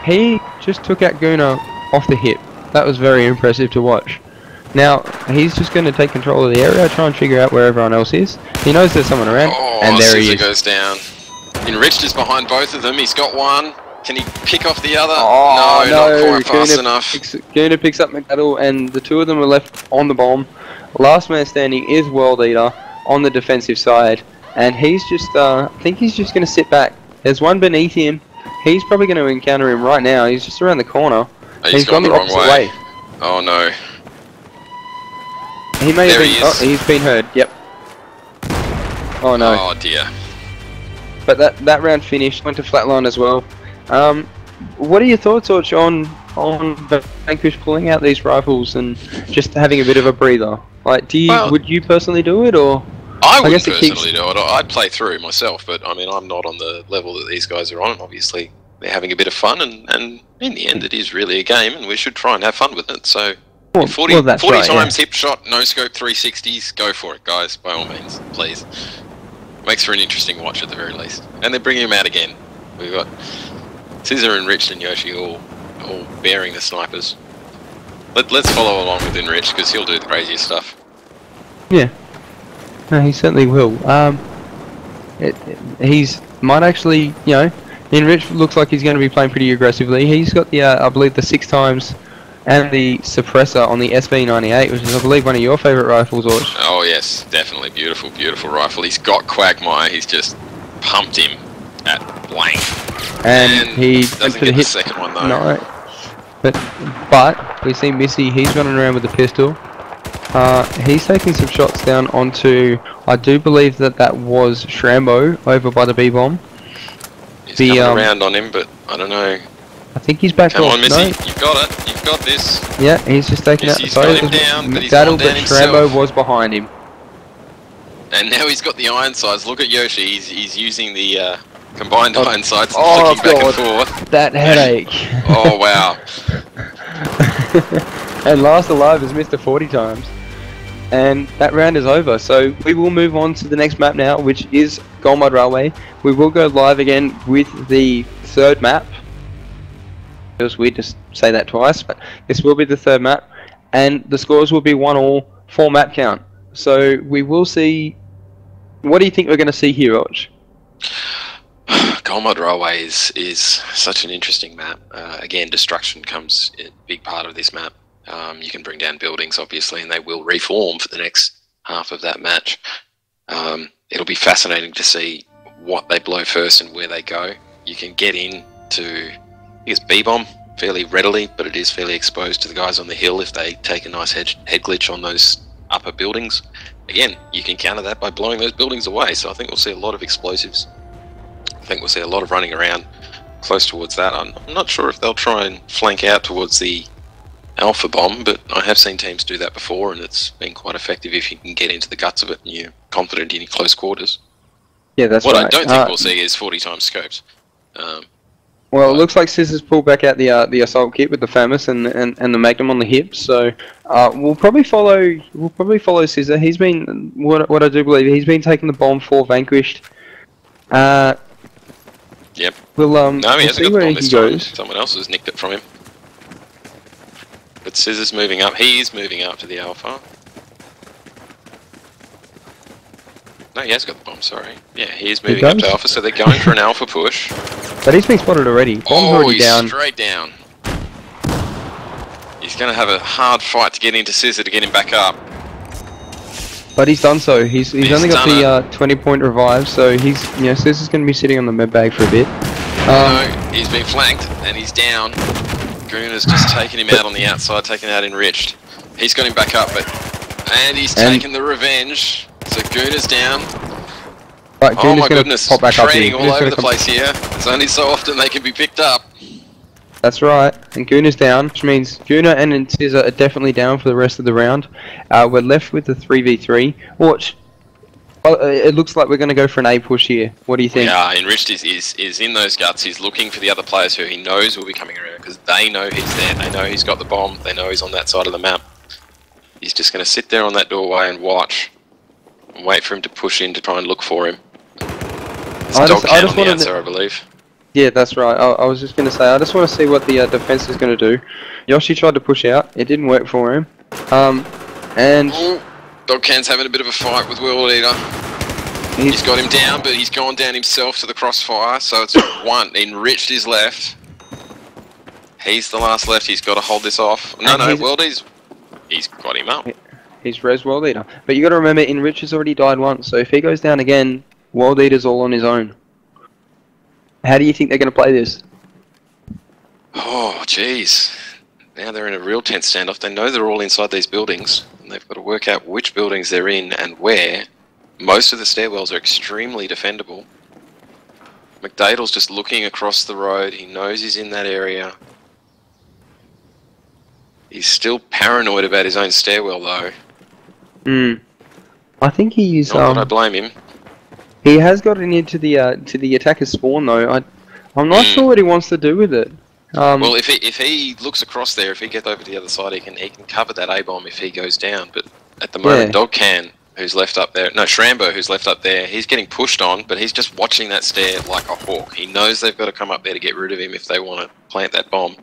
he just took out Guna off the hip. That was very impressive to watch. Now, he's just going to take control of the area, try and figure out where everyone else is. He knows there's someone around, and there he is. Goes down. Enriched is behind both of them. He's got one. Can he pick off the other? Oh, no, not quite fast enough. Guna picks up McAddle, and the 2 of them are left on the bomb. Last man standing is World Eater on the defensive side, and he's just, I think he's just going to sit back. There's one beneath him. He's probably going to encounter him right now. He's just around the corner. He's gone the opposite way. Oh no. He may have been. Oh, he's been heard. Yep. Oh no. Oh dear. But that round finished. Went to flatLine as well. What are your thoughts, Orch, on Vanquish pulling out these rifles and just having a bit of a breather? Like, would you personally do it, or? I wouldn't personally do it. I'd play through myself, but I mean, I'm not on the level that these guys are on. Obviously, they're having a bit of fun, and in the end, it is really a game, and we should try and have fun with it. So, 40 times hip shot, no scope 360s, go for it, guys, by all means, please. Makes for an interesting watch at the very least. And they're bringing him out again. We've got Scissor, Enriched, and Yoshi all bearing the snipers. Let's follow along with Enriched, because he'll do the craziest stuff. Yeah. No, he certainly will. He's might actually, you know, Enriched looks like he's going to be playing pretty aggressively. He's got the, I believe, the 6 times and the suppressor on the SV98, which is, I believe, one of your favourite rifles, Orch. Oh yes, definitely beautiful, beautiful rifle. He's got Quagmire. He's just pumped him at blank. And he doesn't get the second one though. No. But we see Missy. He's running around with the pistol. He's taking some shots down onto, I do believe that was Shrambo over by the B-bomb. He's coming around on him, but I don't know. I think he's back off. Come on, Missy, no. you've got it. You've got this. Yeah, he's just taking out the got him down, but he's gone down himself. Shrambo was behind him. And now he's got the iron sights. Look at Yoshi. He's using the combined iron sights and flicking back and forth. That headache. Oh wow. And last alive is Mr. 40 times. And that round is over, so we will move on to the next map now, which is Gold Mud Railway. We will go live again with the 3rd map. It was weird to say that twice, but this will be the 3rd map, and the scores will be 1-1 for map count. So we will see. What do you think we're going to see here, Och? Gold Mud Railway is such an interesting map. Again, destruction comes a big part of this map. You can bring down buildings, obviously, and they will reform for the next half of that match. It'll be fascinating to see what they blow first and where they go. You can get into, I think it's B-bomb fairly readily, but it is fairly exposed to the guys on the hill if they take a nice head glitch on those upper buildings. Again, you can counter that by blowing those buildings away, so I think we'll see a lot of explosives. I think we'll see a lot of running around close towards that. I'm not sure if they'll try and flank out towards the Alpha bomb, but I have seen teams do that before, and it's been quite effective if you can get into the guts of it and you're confident in your close quarters. Yeah, that's what right. I don't think we'll see is 40 times scopes. Well, it looks like Scissors pulled back out the assault kit with the Famous and the Magnum on the hips. So we'll probably follow Scissor. He's been what I do believe he's been taking the bomb for Vanquished. Yep. No, he hasn't got the bomb this time. Someone else has nicked it from him. But Scissors moving up. He is moving up to the Alpha. No, he has got the bomb, sorry. Yeah, he is moving up to Alpha, so they're going for an Alpha push. But he's been spotted already. Bomb's already down. Straight down. He's going to have a hard fight to get into Scissor to get him back up. But he's done so. He's only got the 20-point revive, so he's Scissor's going to be sitting on the med bag for a bit. No, he's been flanked and he's down. Gooner's just taken him out on the outside, taken out Enriched. He's got him back up, and he's taken the revenge. So Gooner's down. Right, oh my goodness, pop back trading all over the place here. It's only so often they can be picked up. That's right, and Gooner's down, which means Gooner and Scissor are definitely down for the rest of the round. We're left with the 3v3. Watch. Well, it looks like we're going to go for an A push here. What do you think? Yeah, Enriched is in those guts. He's looking for the other players who he knows will be coming around because they know he's there. They know he's got the bomb. They know he's on that side of the map. He's just going to sit there on that doorway and watch and wait for him to push in to try and look for him. There's a dog can on the answer, I believe. Yeah, that's right. I was just going to say, I just want to see what the defense is going to do. Yoshi tried to push out. It didn't work for him. Dogcan's having a bit of a fight with World Eater. He's got him down, but he's gone down himself to the crossfire, so it's one. Enriched is left. He's the last left. He's got to hold this off. No, World Eater's... He's got him up. He's res World Eater. But you got to remember, Enriched has already died once, so if he goes down again, World Eater's all on his own. How do you think they're going to play this? Oh, jeez. Now they're in a real tense standoff. They know they're all inside these buildings, and they've got to work out which buildings they're in and where. Most of the stairwells are extremely defendable. McDadle's just looking across the road. He knows he's in that area. He's still paranoid about his own stairwell, though. I think he's Not that I blame him. he has gotten into the attacker's spawn though. I'm not sure what he wants to do with it. Well, if he looks across there, if he gets over to the other side, he can cover that A bomb if he goes down. But at the moment, Dogcan, who's left up there, no, Shrambo, who's left up there, he's getting pushed on, but he's just watching that stair like a hawk. He knows they've got to come up there to get rid of him if they want to plant that bomb.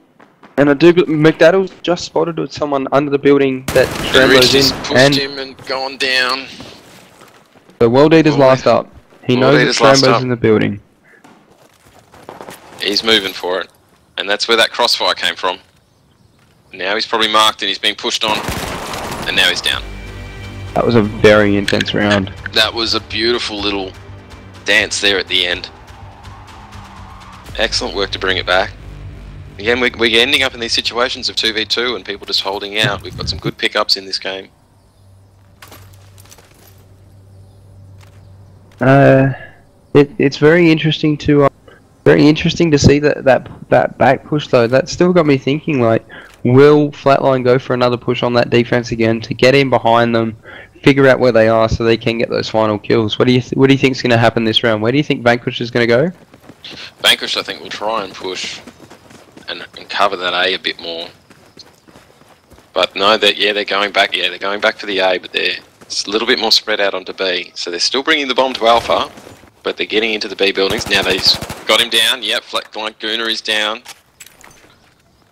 And I do. McDaddle's just spotted with someone under the building that Shrambo's in, pushed him and gone down. The World Eater's last up. He knows that Shrambo's in the building. He's moving for it. And that's where that crossfire came from. Now he's probably marked and he's being pushed on. And now he's down. That was a very intense round. That was a beautiful little dance there at the end. Excellent work to bring it back. Again, we're ending up in these situations of 2v2 and people just holding out. We've got some good pickups in this game. It's very interesting to see that back push though. That still got me thinking, like, will flatLine go for another push on that defense again to get in behind them, figure out where they are so they can get those final kills? What do you think is going to happen this round? Where do you think Vanquish is going to go? Vanquish, I think, will try and push and cover that A bit more. But no, they're going back. Yeah, they're going back for the A, but they're a little bit more spread out onto B. So they're still bringing the bomb to Alpha, but they're getting into the B buildings. Now they've got him down. Yep, flatLine Gooner is down.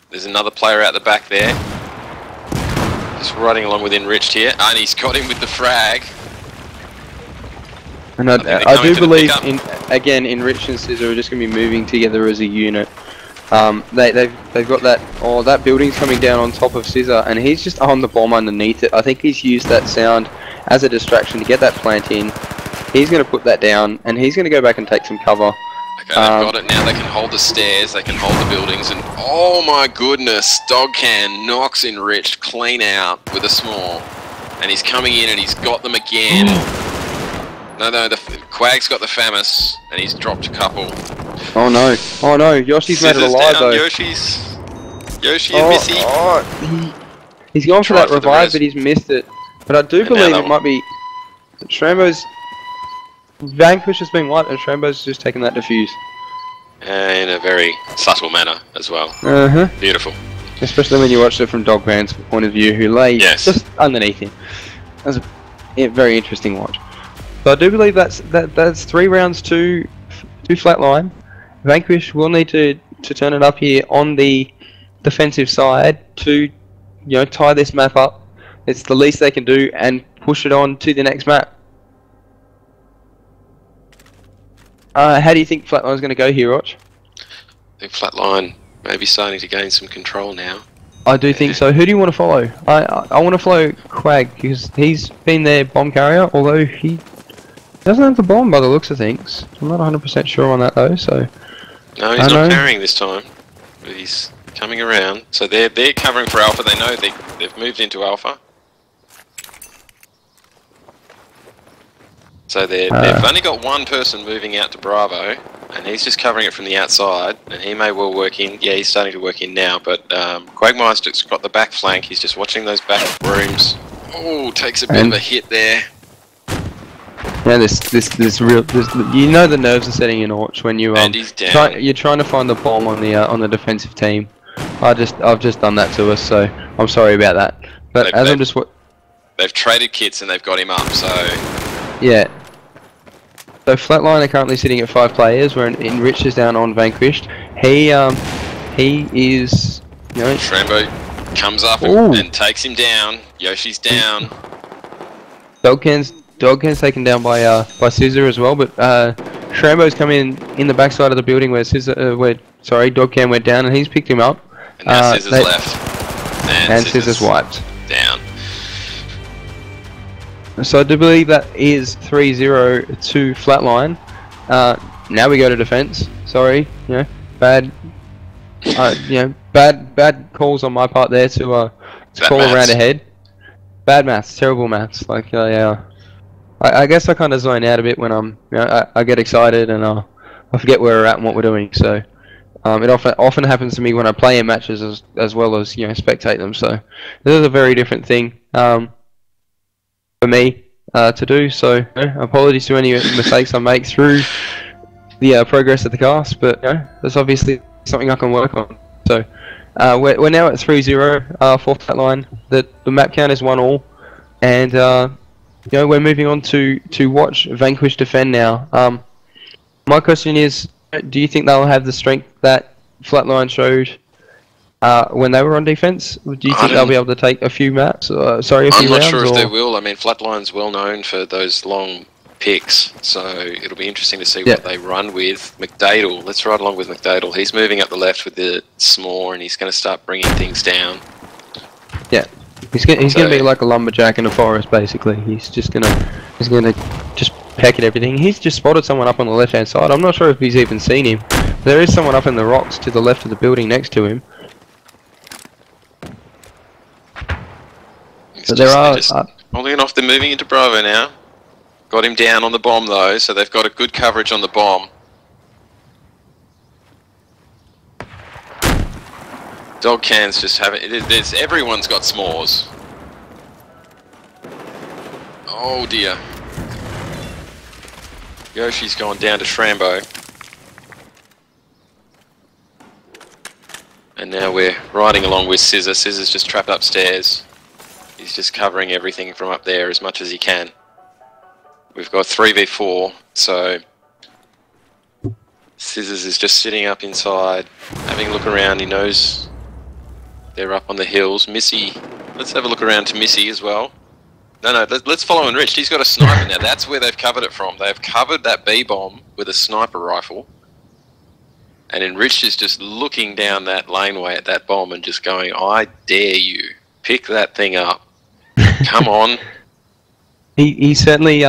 There's another player out the back there. Just riding along with Enriched here. And he's got him with the frag. And I do believe, Enriched and Scissor are just going to be moving together as a unit. They've got that building's coming down on top of Scissor, and he's just on the bomb underneath it. I think he's used that sound as a distraction to get that plant in. He's going to put that down, and he's going to go back and take some cover. Okay, they've got it now. They can hold the stairs, they can hold the buildings, and oh my goodness, Dogcan knocks Enriched clean out with a small, and he's coming in and he's got them again. No, the Quag's got the Famous, and he's dropped a couple. Oh no, Yoshi's made it alive though. Yoshi and Missy. He's gone for that revive, but he's missed it. But I do believe it might be Shrambo's. Vanquish has been wiped, and Shrambo's just taken that defuse. In a very subtle manner as well. Beautiful. Especially when you watch it from Dogman's point of view, who lay just underneath him. That's a very interesting watch. So I do believe that's 3 rounds to flatLine. Vanquish will need to turn it up here on the defensive side to tie this map up. It's the least they can do and push it on to the next map. How do you think flatLine's going to go here, Roch? I think flatLine may be starting to gain some control now. I do think so. Who do you want to follow? I want to follow Quag because he's been their bomb carrier, although he doesn't have the bomb by the looks of things. I'm not 100% sure on that though. So no, he's not carrying this time, but he's coming around. So they're covering for Alpha. They know they've moved into Alpha. So they've only got one person moving out to Bravo, and he's just covering it from the outside, and he may well work in. Yeah, he's starting to work in now, but Quagmire's got the back flank. He's just watching those back rooms. Oh, takes a bit of a hit there. Yeah, this real, you know the nerves are setting in, Orch, when you you're trying to find the bomb on the defensive team. I've just done that to us, so I'm sorry about that. But they've traded kits and they've got him up, so yeah. So flatLine are currently sitting at 5 players, where Enriched is down on Vanquished. He is, Shrambo comes up and takes him down. Yoshi's down. Dogcan's taken down by Scissor as well, but Shrambo's come in the backside of the building where Dogcan went down, and he's picked him up. And now Scissor's left. And Scissor's wiped. Down. So I do believe that is 3-0 to flatLine. Now we go to defense. Sorry, bad calls on my part there to call around ahead. Bad maths, terrible maths. Like I guess I kind of zone out a bit when I get excited and I forget where we're at and what we're doing. So it often happens to me when I play in matches as well as spectate them. So this is a very different thing. For me, to do. So apologies to any mistakes I make through the progress of the cast, but that's obviously something I can work on. So we're now at 3-0 for flatline. The map count is 1-1, and we're moving on to watch Vanquish defend now. My question is, do you think they'll have the strength that flatline showed when they were on defense? Do you think they'll be able to take a few maps? A few rounds? I'm not sure if they will. I mean, flatline's well known for those long picks, so it'll be interesting to see what they run with. McDadle, let's ride along with McDadle. He's moving up the left with the s'more, and he's going to start bringing things down. Yeah, he's going to be like a lumberjack in a forest, basically. He's going to just peck at everything. He's just spotted someone up on the left hand side. I'm not sure if he's even seen him. There is someone up in the rocks to the left of the building next to him. But there are holding off. They're moving into Bravo now. Got him down on the bomb though, so they've got a good coverage on the bomb. Dog cans just have it. Everyone's got s'mores. Oh dear. Yoshi's gone down to Shrambo. And now we're riding along with Scissor. Scissor's just trapped upstairs. He's just covering everything from up there as much as he can. We've got 3v4, so Scissors is just sitting up inside, having a look around. He knows they're up on the hills. Missy, let's have a look around to Missy as well. No, let's follow Enriched. He's got a sniper now. That's where they've covered it from. They've covered that B-bomb with a sniper rifle. And Enriched is just looking down that laneway at that bomb and just going, I dare you, pick that thing up. Come on. He's certainly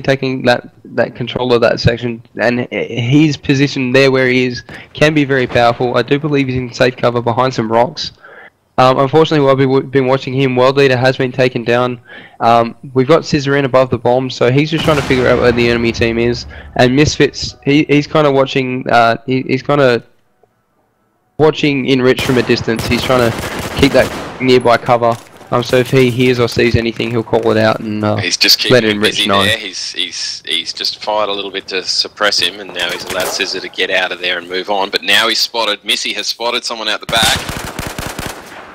taking that control of that section, and his position there where he is can be very powerful. I do believe he's in safe cover behind some rocks. Unfortunately, while we've been watching him, World Leader has been taken down. We've got Scissor in above the bomb, so he's just trying to figure out where the enemy team is. And Misfits, he's kind of watching. He's kind of watching Enrich from a distance. He's trying to keep that nearby cover. So if he hears or sees anything, he'll call it out and he's just keeping him busy there. He's just fired a little bit to suppress him, and now he's allowed Scissor to get out of there and move on. But now he's spotted. Missy has spotted someone out the back.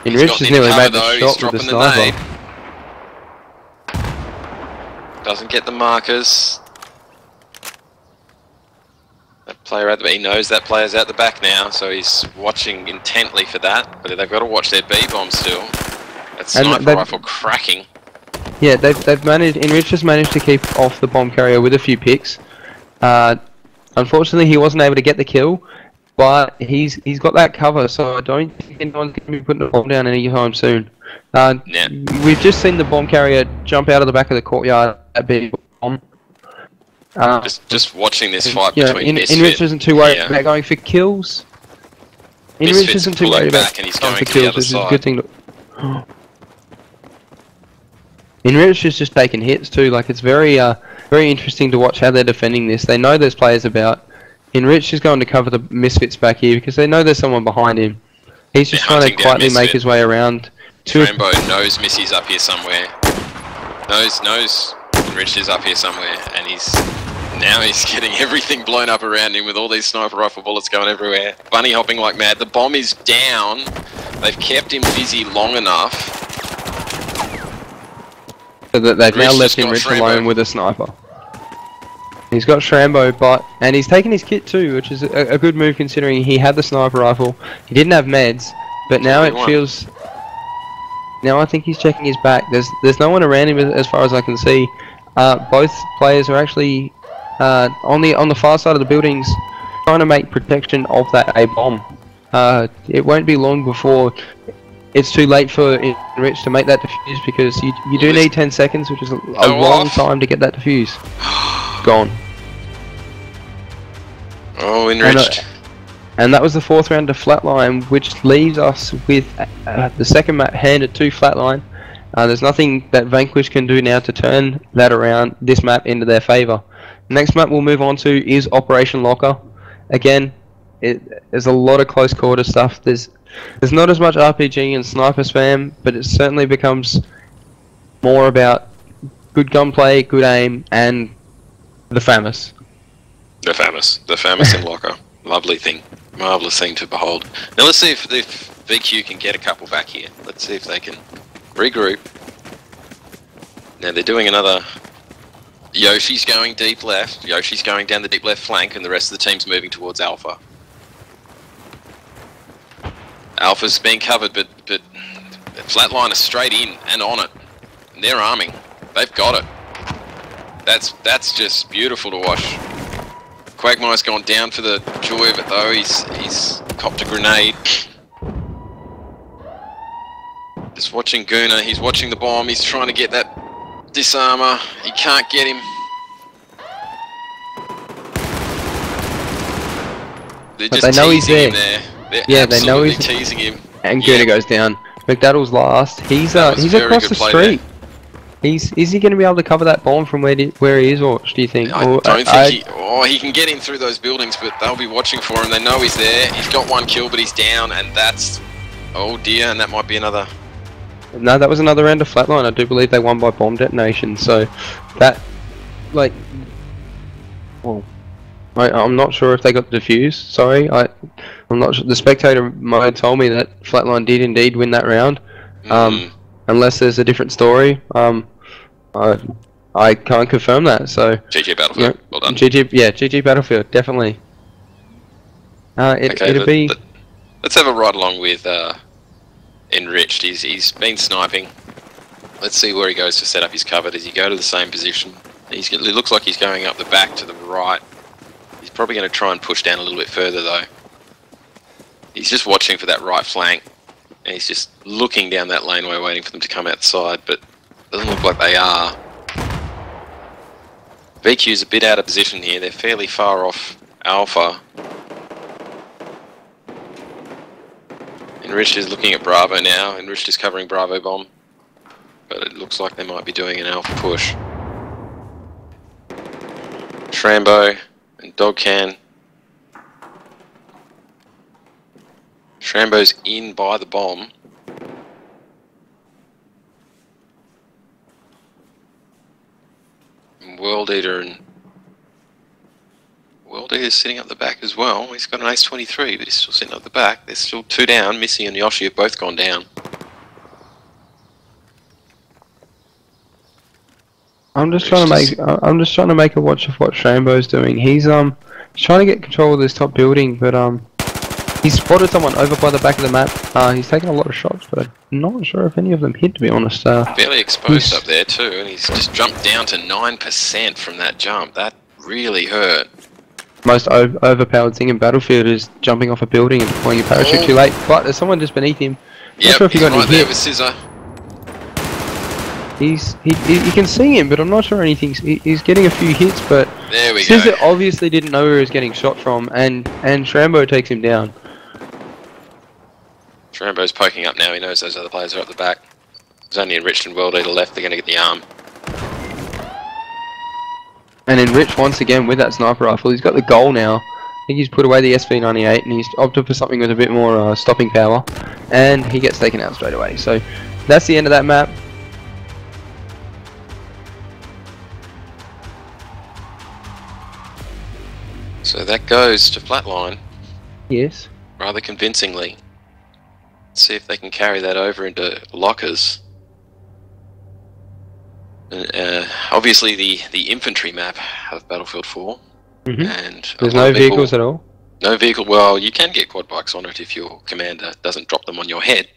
Enrich has nearly made the shot with the sniper. Doesn't get the markers. That player he knows that player's out the back now, so he's watching intently for that. But they've got to watch their B-bomb still. That sniper rifle cracking. Yeah, they've managed. Enrich has managed to keep off the bomb carrier with a few picks. Unfortunately, he wasn't able to get the kill, but he's got that cover. So I don't think anyone's going to be putting a bomb down anytime soon. We've just seen the bomb carrier jump out of the back of the courtyard at big bomb. Just watching this fight between Misfit. Enrich isn't too worried about going for kills. Enrich isn't too worried about and he's going for to kills, the other which is a side. good thing to. Enrich is just taking hits too. Like, it's very interesting to watch how they're defending this. They know there's players about. Enrich is going to cover the Misfits back here because they know there's someone behind him. He's just trying to quietly make his way around. Rambo knows Missy's up here somewhere. Knows Enrich is up here somewhere, and he's getting everything blown up around him with all these sniper rifle bullets going everywhere. Bunny hopping like mad. The bomb is down. They've kept him busy long enough. So that they've now left Enrich alone with a sniper. He's got Shrambo, and he's taken his kit too, which is a good move considering he had the sniper rifle. He didn't have meds, but now it feels. Now I think he's checking his back. There's no one around him as far as I can see. Both players are actually on the far side of the buildings, trying to make protection of that A bomb. It won't be long before it's too late for Enrich to make that defuse, because you do need 10 seconds, which is a long time to get that defuse. Gone. Oh, Enriched. And that was the fourth round of flatline, which leaves us with the second map handed to flatline. There's nothing that Vanquish can do now to turn that around, this map, into their favour. Next map we'll move on to is Operation Locker. Again, there's a lot of close quarter stuff. There's not as much RPG and sniper spam, but it certainly becomes more about good gunplay, good aim, and the famous. The famous in locker. Lovely thing, marvelous thing to behold. Now let's see if VQ can get a couple back here. Let's see if they can regroup. Now they're doing another. Yoshi's going deep left. Yoshi's going down the deep left flank, and the rest of the team's moving towards Alpha. Alpha's being covered, but flatline is straight in and on it. And they're arming. They've got it. That's just beautiful to watch. Quagmire's gone down for the joy of it though. He's copped a grenade. Just watching Gooner. He's watching the bomb. He's trying to get that disarmer. He can't get him. They're just they know he's teasing there. him there. Yeah, they know he's teasing him. And Gooner goes down. McDaddle's last. He's across the street. Is he going to be able to cover that bomb from where he is, or do you think? I don't think he can get in through those buildings, but they'll be watching for him. They know he's there. He's got one kill, but he's down, and that's, oh dear, and that might be another. No, that was another round of flatline. I do believe they won by bomb detonation. So that, like, well, I'm not sure if they got the defuse. Sorry, I'm not sure. The spectator mode told me that flatline did indeed win that round. Unless there's a different story, I can't confirm that. So GG Battlefield, well done. GG Battlefield, definitely. It'll be. Let's have a ride along with Enriched. He's been sniping. Let's see where he goes to set up his cover. Does he go to the same position? It looks like he's going up the back to the right. He's probably going to try and push down a little bit further though. He's just watching for that right flank. And he's just looking down that laneway waiting for them to come outside, but it doesn't look like they are. VQ's a bit out of position here. They're fairly far off Alpha. Enriched is looking at Bravo now. Enriched is covering Bravo bomb. But it looks like they might be doing an Alpha push. Shrambo and Dogcan. Shrambo's in by the bomb. And World Eater's sitting up the back as well. He's got an ace-23, but he's still sitting up the back. There's still two down. Missy and Yoshi have both gone down. I'm just trying to make a watch of what Shrambo's doing. He's trying to get control of this top building, but he's spotted someone over by the back of the map. He's taken a lot of shots, but I'm not sure if any of them hit, to be honest. Fairly exposed up there too, and he's just jumped down to 9% from that jump. That really hurt. Most overpowered thing in Battlefield is jumping off a building and deploying your parachute too late. But there's someone just beneath him. Yep, sure if he's got right any there hit. with Scissor. You can see him, but I'm not sure anything. He's getting a few hits, but there we Scissor go. obviously didn't know where he was getting shot from, and Shrambo takes him down. Shrambo's poking up now. He knows those other players are up the back. There's only Enriched and World Eater left. They're going to get the arm. And Enriched once again with that sniper rifle. He's got the goal now. I think he's put away the SV98 and he's opted for something with a bit more stopping power. And he gets taken out straight away. So that's the end of that map. So that goes to flatline. Yes. Rather convincingly. Let's see if they can carry that over into lockers. Obviously the infantry map of Battlefield 4. And there's no vehicles at all? No vehicle. Well, you can get quad bikes on it if your commander doesn't drop them on your head.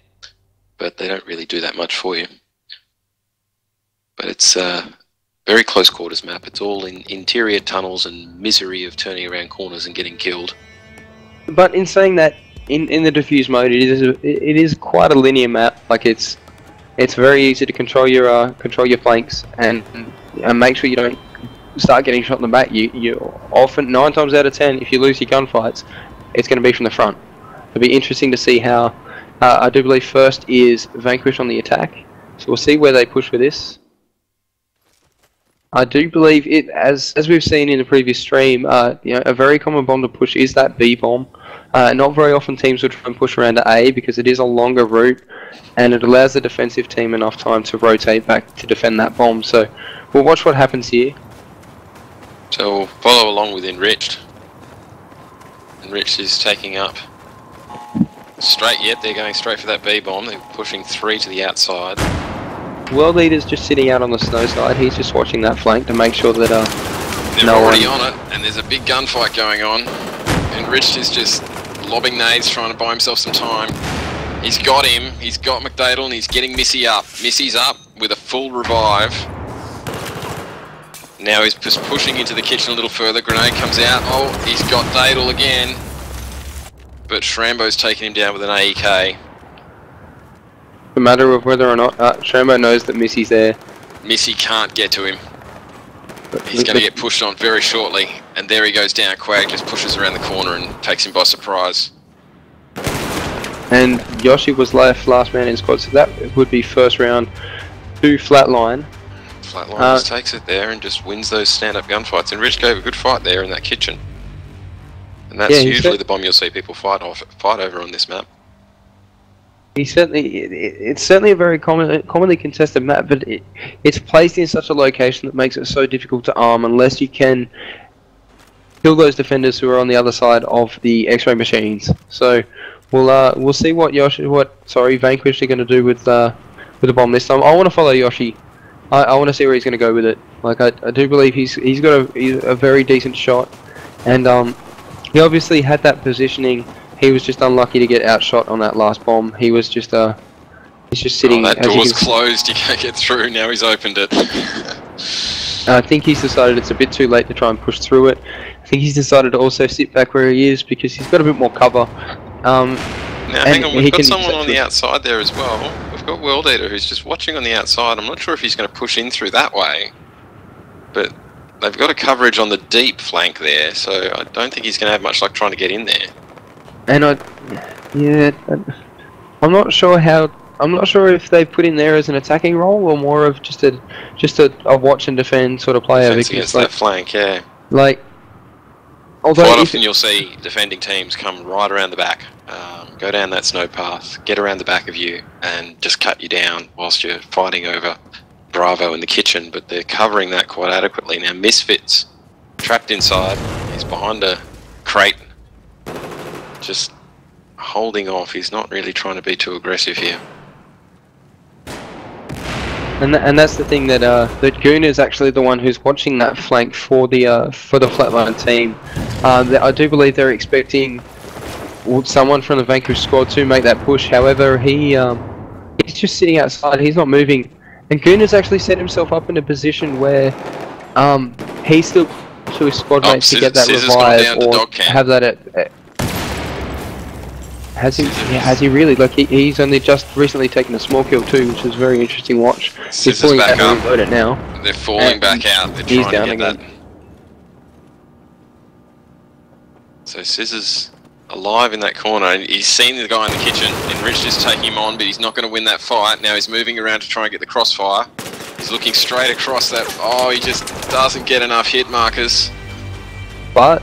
But they don't really do that much for you. But it's a very close quarters map. It's all in interior tunnels and misery of turning around corners and getting killed. But in saying that, in the diffuse mode, it is quite a linear map. Like it's very easy to control your flanks and make sure you don't start getting shot in the back. You often 9 times out of 10, if you lose your gunfights, it's going to be from the front. It'll be interesting to see how. I do believe first is Vanquish on the attack, so we'll see where they push for this. I do believe it, as we've seen in the previous stream, you know, a very common bomb to push is that B bomb. Not very often teams would try and push around to A because it is a longer route, and it allows the defensive team enough time to rotate back to defend that bomb. So we'll watch what happens here. So we'll follow along with Enriched. Enriched is taking up straight. Yep, they're going straight for that B bomb. They're pushing 3 to the outside. World Leader's just sitting out on the snow side. He's just watching that flank to make sure that they're already on it, and there's a big gunfight going on. Enriched is just lobbing nades, trying to buy himself some time. He's got him. He's got McDadle, and he's getting Missy up. Missy's up with a full revive. Now he's just pushing into the kitchen a little further. Grenade comes out. Oh, he's got Dadle again. But Shrambo's taking him down with an AEK. The matter of whether or not Shrambo knows that Missy's there. Missy can't get to him. He's going to get pushed on very shortly. And there he goes down. Quag just pushes around the corner and takes him by surprise. And Yoshi was left last man in squad, so that would be first round to flatline. Flatline just takes it there and just wins those stand-up gunfights. And Rich gave a good fight there in that kitchen. And that's usually the bomb you'll see people fight over on this map. He certainly, it's certainly a very commonly contested map, but it's placed in such a location that makes it so difficult to arm unless you can kill those defenders who are on the other side of the X-ray machines. So we'll see what Vanquish are going to do with the bomb this time. I want to follow Yoshi. I want to see where he's going to go with it. Like I do believe he's got a very decent shot, and he obviously had that positioning. He was just unlucky to get outshot on that last bomb. He was just he's just sitting. Oh, that door's closed. You can't get through. Now he's opened it. I think he's decided it's a bit too late to try and push through it. I think he's decided to also sit back where he is because he's got a bit more cover. Now hang on, we've got someone on the outside there as well. We've got World Eater who's just watching on the outside. I'm not sure if he's going to push in through that way, but they've got a coverage on the deep flank there, so I don't think he's going to have much luck trying to get in there. And I'm not sure if they put in there as an attacking role or more of just a watch and defend sort of player. Defense against that flank, yeah. Like, although quite often you'll see defending teams come right around the back, go down that snow path, get around the back of you, and just cut you down whilst you're fighting over Bravo in the kitchen. But they're covering that quite adequately now. Misfits trapped inside. He's behind a crate, just holding off. He's not really trying to be too aggressive here. And that's the thing that that Goon is actually the one who's watching that flank for the flatline team. I do believe they're expecting someone from the Vanquish squad to make that push. However, he's just sitting outside. He's not moving. And Goon has actually set himself up in a position where he's still to his squad mates to get that revive or have that at. Has he really? Like he's only just recently taken a small kill too, which is a very interesting watch. He's pulling back up. Reload it now. They're falling back out. They're trying to get that. So Scissor's alive in that corner. He's seen the guy in the kitchen. Enriched is taking him on, but he's not going to win that fight. Now he's moving around to try and get the crossfire. He's looking straight across that. Oh, he just doesn't get enough hit markers. But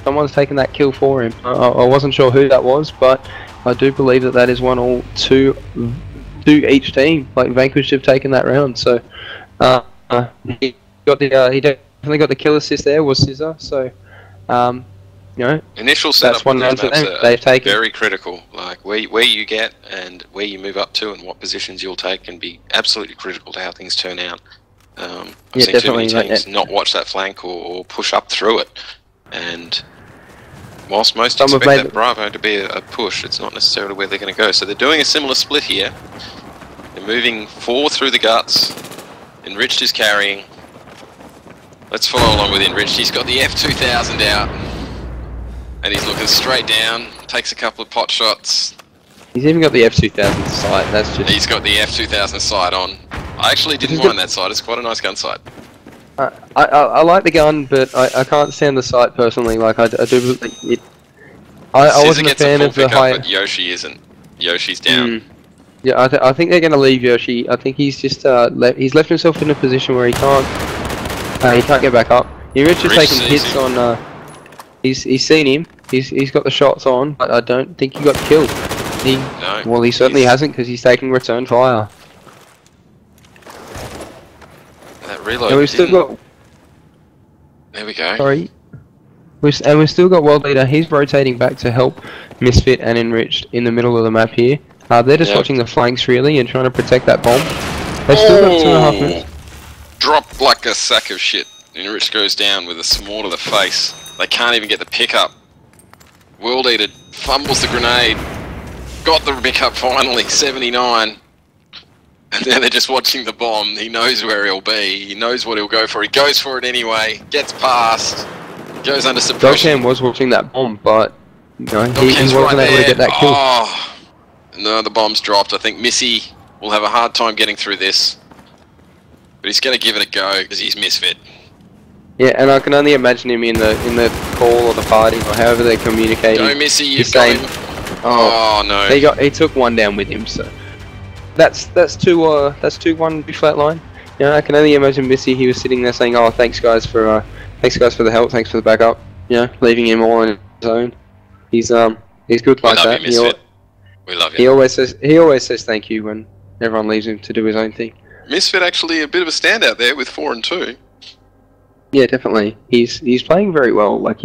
someone's taken that kill for him. I wasn't sure who that was, but I do believe that is 1-2 to each team. Like Vanquish have taken that round, so he definitely got the kill assist there. Was Scissor, so you know, initial setup. That's one round for them. They've taken very critical. Like where you get and where you move up to and what positions you'll take can be absolutely critical to how things turn out. I've seen too many teams not watch that flank or push up through it, and whilst most expect that Bravo to be a push, it's not necessarily where they're going to go. So they're doing a similar split here. They're moving 4 through the guts. Enriched is carrying. Let's follow along with Enriched. He's got the F2000 out. And he's looking straight down. Takes a couple of pot shots. He's even got the F2000 sight. That's just. He's got the F2000 sight on. I actually didn't mind that sight. It's quite a nice gun sight. I like the gun, but I can't stand the sight personally. Like I do it. I wasn't a fan of the high. But Yoshi isn't. Yoshi's down. Yeah, I think they're going to leave Yoshi. I think he's just he's left himself in a position where he can't get back up. Enrich is taking hits on. He's seen him. He's got the shots on, but I don't think he got killed. Well, he certainly hasn't because he's taking return fire. That reload. And we've still got. There we go. Sorry. And we've still got World Leader. He's rotating back to help Misfit and Enriched in the middle of the map here. They're just watching the flanks really and trying to protect that bomb. They've still got 2.5 minutes. Dropped like a sack of shit. Enriched goes down with a small to the face. They can't even get the pickup. World Eater fumbles the grenade. Got the pickup finally, 79. And then they're just watching the bomb. He knows where he'll be. He knows what he'll go for. He goes for it anyway. Gets past. Goes under suppression. Dogcam was watching that bomb, but he wasn't able to get that kill. Oh, no, the bomb's dropped. I think Missy will have a hard time getting through this. But he's going to give it a go because he's Misfit. Yeah, and I can only imagine him in the call or the party or however they're communicating. Go Missy, you've got him. Oh no. He took one down with him, so that's 2-1 flatline. Yeah, I can only imagine Missy. He was sitting there saying, "Oh, thanks guys for the help, thanks for the backup." Yeah, leaving him all on his own. He's good like that. We love you. He always says thank you when everyone leaves him to do his own thing. Misfit actually a bit of a standout there with 4 and 2. Yeah, definitely. He's playing very well. Like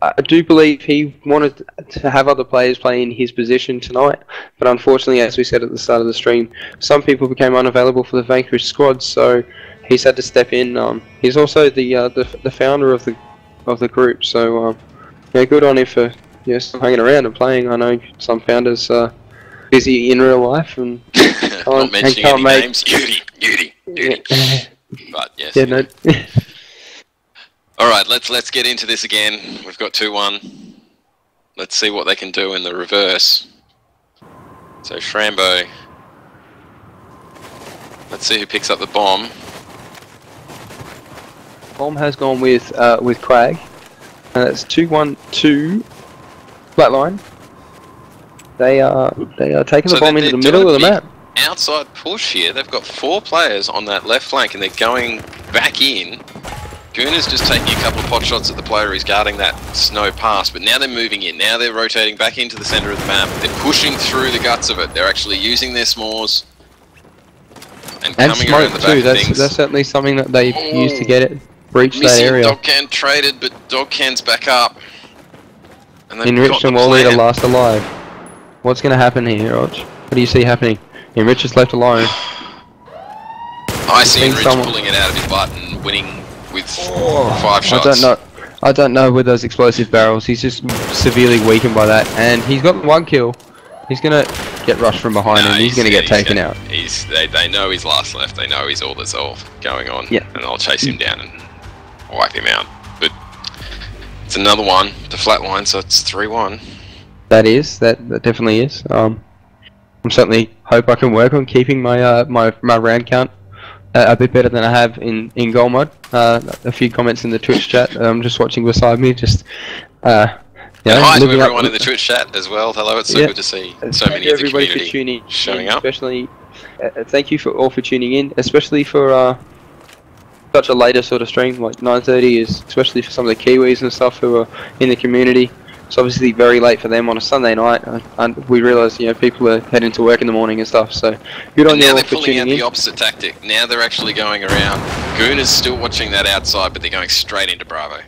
I do believe he wanted to have other players play in his position tonight, but unfortunately, as we said at the start of the stream, some people became unavailable for the Vanquish squad, so he's had to step in. He's also the founder of the group, so yeah, good on him for still hanging around and playing. I know some founders are busy in real life and not mentioning any names. Duty. Yeah. But yes. Yeah, no. Alright, let's get into this again. We've got 2-1. Let's see what they can do in the reverse. So Shrambo. Let's see who picks up the bomb. Bomb has gone with Crag. And it's 2-1-2 flatline. They are taking the bomb into the middle of the map. Outside push here. They've got 4 players on that left flank and they're going back in. Gooner's just taking a couple of pot shots at the player who's guarding that snow pass, but now they're moving in. Now they're rotating back into the center of the map. They're pushing through the guts of it. They're actually using their s'mores and coming around the back of things. That's certainly something that they've used to get it, breach that area. Dogcan traded, but Dogcan's back up. And Enriched and World Leader last alive. What's going to happen here, Roch? What do you see happening? Enriched is left alone. I see Enriched pulling it out of his butt and winning with 5 shots. I don't know with those explosive barrels. He's just severely weakened by that, and he's got 1 kill. He's gonna get rushed from behind, and he's gonna get taken out. They know he's last left. They know he's all that's all going on. Yeah. And I'll chase him down and wipe him out. But it's another one to flatline, so it's 3-1. That definitely is. I'm certainly hope I can work on keeping my my round count a bit better than I have in goal mode. A few comments in the Twitch chat. I'm just watching beside me. Just hi to everyone in the Twitch chat as well. Hello, it's so good to see so many of the community showing up. Especially, thank you all for tuning in, especially for such a later sort of stream. Like 9:30 is, especially for some of the Kiwis and stuff who are in the community. It's obviously very late for them on a Sunday night, and we realise people are heading to work in the morning and stuff. So good on you all for tuning in. Now they're pulling out the opposite tactic. Now they're actually going around. Gooner's still watching that outside, but they're going straight into Bravo.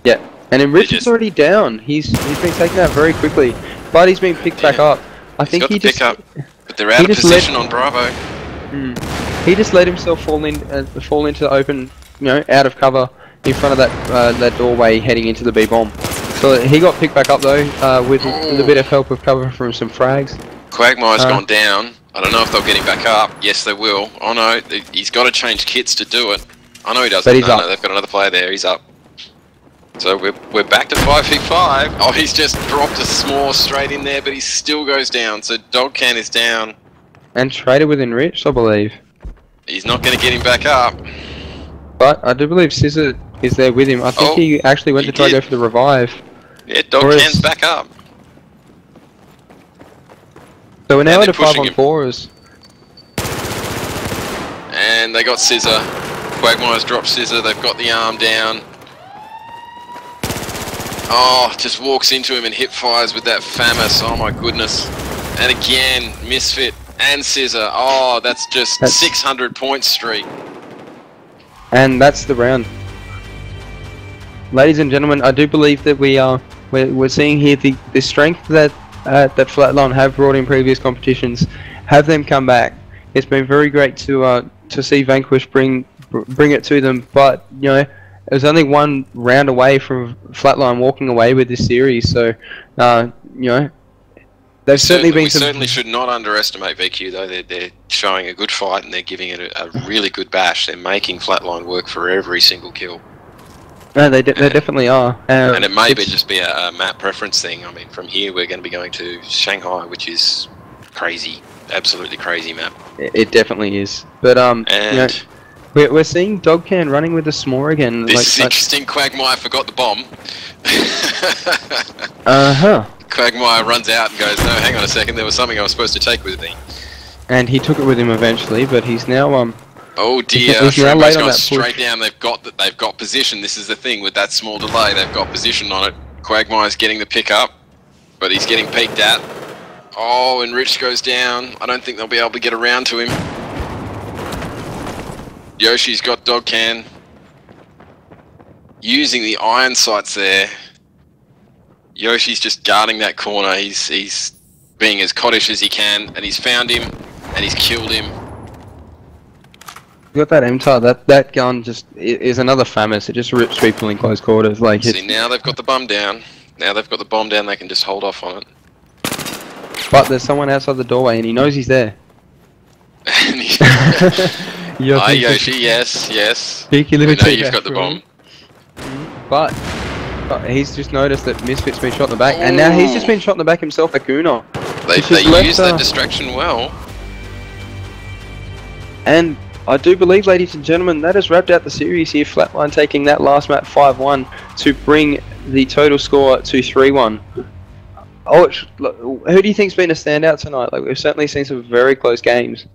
Yeah, and Enriched's already down. He's been taken out very quickly, but he's been picked back up. I think he just up, but they're out of position on Bravo. He just let himself fall into the open, out of cover in front of that doorway heading into the B bomb. So he got picked back up though, with a bit of help of cover from some frags. Quagmire's gone down. I don't know if they'll get him back up. Yes, they will. Oh no, he's got to change kits to do it. I know he doesn't. But he's up. No, they've got another player there. He's up. So we're back to 5v5. Oh, he's just dropped a s'more straight in there, but he still goes down. So Dogcan is down. And traded with Enriched, I believe. He's not going to get him back up. But I do believe Scissor is there with him. I think he actually went to try to go for the revive. Yeah, Dogcan's back up. So we're now at a pushing him. 5-on-4s. And they got Scissor. Quagmire's dropped Scissor, they've got the arm down. Oh, just walks into him and hip fires with that FAMAS, oh my goodness. And again, Misfit and Scissor. Oh, that's just 600 point streak. And that's the round. Ladies and gentlemen, I do believe that we're seeing here the strength that that flatLine have brought in previous competitions, have them come back. It's been very great to see Vanquish bring it to them, but you know, it was only one round away from flatLine walking away with this series. So you know, they've certainly been. We certainly should not underestimate VQ though. They're showing a good fight and they're giving it a really good bash. They're making flatLine work for every single kill. No, they definitely are. And it may just be a map preference thing. I mean, from here we're going to be going to Shanghai, which is crazy, absolutely crazy map. It definitely is. But and you know, we're seeing Dogcan running with the s'more again. This is interesting. Quagmire forgot the bomb. Quagmire runs out and goes, "No, hang on a second. There was something I was supposed to take with me." And he took it with him eventually, but he's now Oh dear, Shrimbo's gone straight down. They've got position. This is the thing with that small delay. They've got position on it. Quagmire's getting the pick up, but he's getting peeked at. Oh, and Rich goes down. I don't think they'll be able to get around to him. Yoshi's got Dogcan. Using the iron sights there. Yoshi's just guarding that corner. He's being as coddish as he can, and he's found him, and he's killed him. You got that MTAR, that gun just is another FAMAS. It just rips people in close quarters. Like, see, now they've got the bomb down. Now they've got the bomb down, they can just hold off on it. But there's someone outside the doorway and he knows he's there. Hi Yoshi, yes. Cheeky We little know you've got the bomb. But he's just noticed that Misfit's been shot in the back, and now he's just been shot in the back himself at Guna. They use that distraction well. And I do believe, ladies and gentlemen, that has wrapped out the series here. flatLine taking that last map 5-1 to bring the total score to 3-1. Oh, who do you think's been a standout tonight? Like, we've certainly seen some very close games.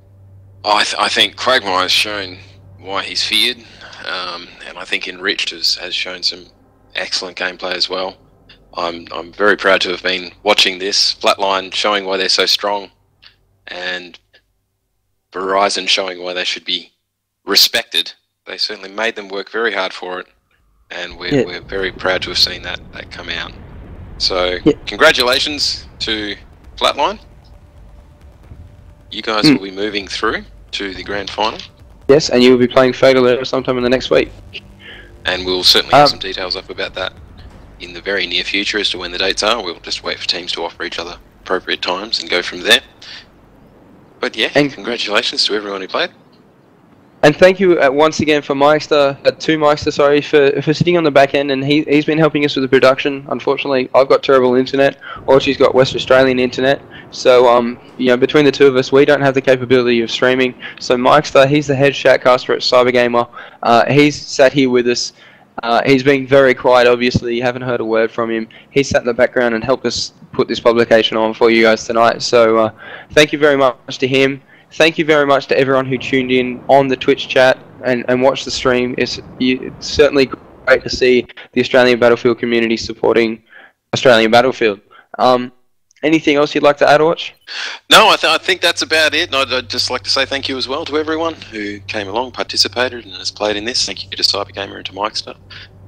I think Quagmire has shown why he's feared, and I think Enriched has shown some excellent gameplay as well. I'm very proud to have been watching this. flatLine showing why they're so strong, and Verizon showing why they should be respected. They certainly made them work very hard for it, and we're very proud to have seen that come out. So congratulations to flatLine. You guys will be moving through to the grand final. Yes, and you will be playing Fatal sometime in the next week. And we'll certainly have some details up about that in the very near future as to when the dates are. We'll just wait for teams to offer each other appropriate times and go from there. But yeah, and congratulations to everyone who played. And thank you once again for Meister, to Meister, sorry, for sitting on the back end, and he's been helping us with the production. Unfortunately, I've got terrible internet, Orchid's got West Australian internet, so you know, between the two of us, we don't have the capability of streaming. So Meister, he's the head shoutcaster at CyberGamer. He's sat here with us. He's been very quiet, obviously. You haven't heard a word from him. He sat in the background and helped us put this publication on for you guys tonight. So thank you very much to him. Thank you very much to everyone who tuned in on the Twitch chat and watched the stream. It's certainly great to see the Australian Battlefield community supporting Australian Battlefield. Anything else you'd like to add, Orch? No, I think that's about it. And I'd just like to say thank you as well to everyone who came along, participated, and has played in this. Thank you to CyberGamer and to Meister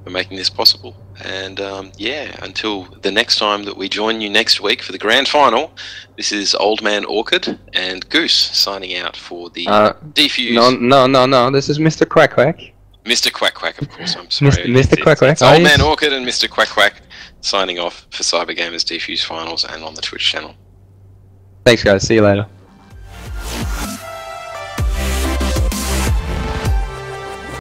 for making this possible. And yeah, until the next time that we join you next week for the grand final, this is Old Man Orchid and Goose signing out for the Defuse. No. This is Mr. Quack Quack. Mr. Quack Quack, of course. I'm sorry. Mr. Quack Quack. Old Man Orchid and Mr. Quack Quack signing off for CyberGamer's Defuse Finals and on the Twitch channel. Thanks, guys. See you later.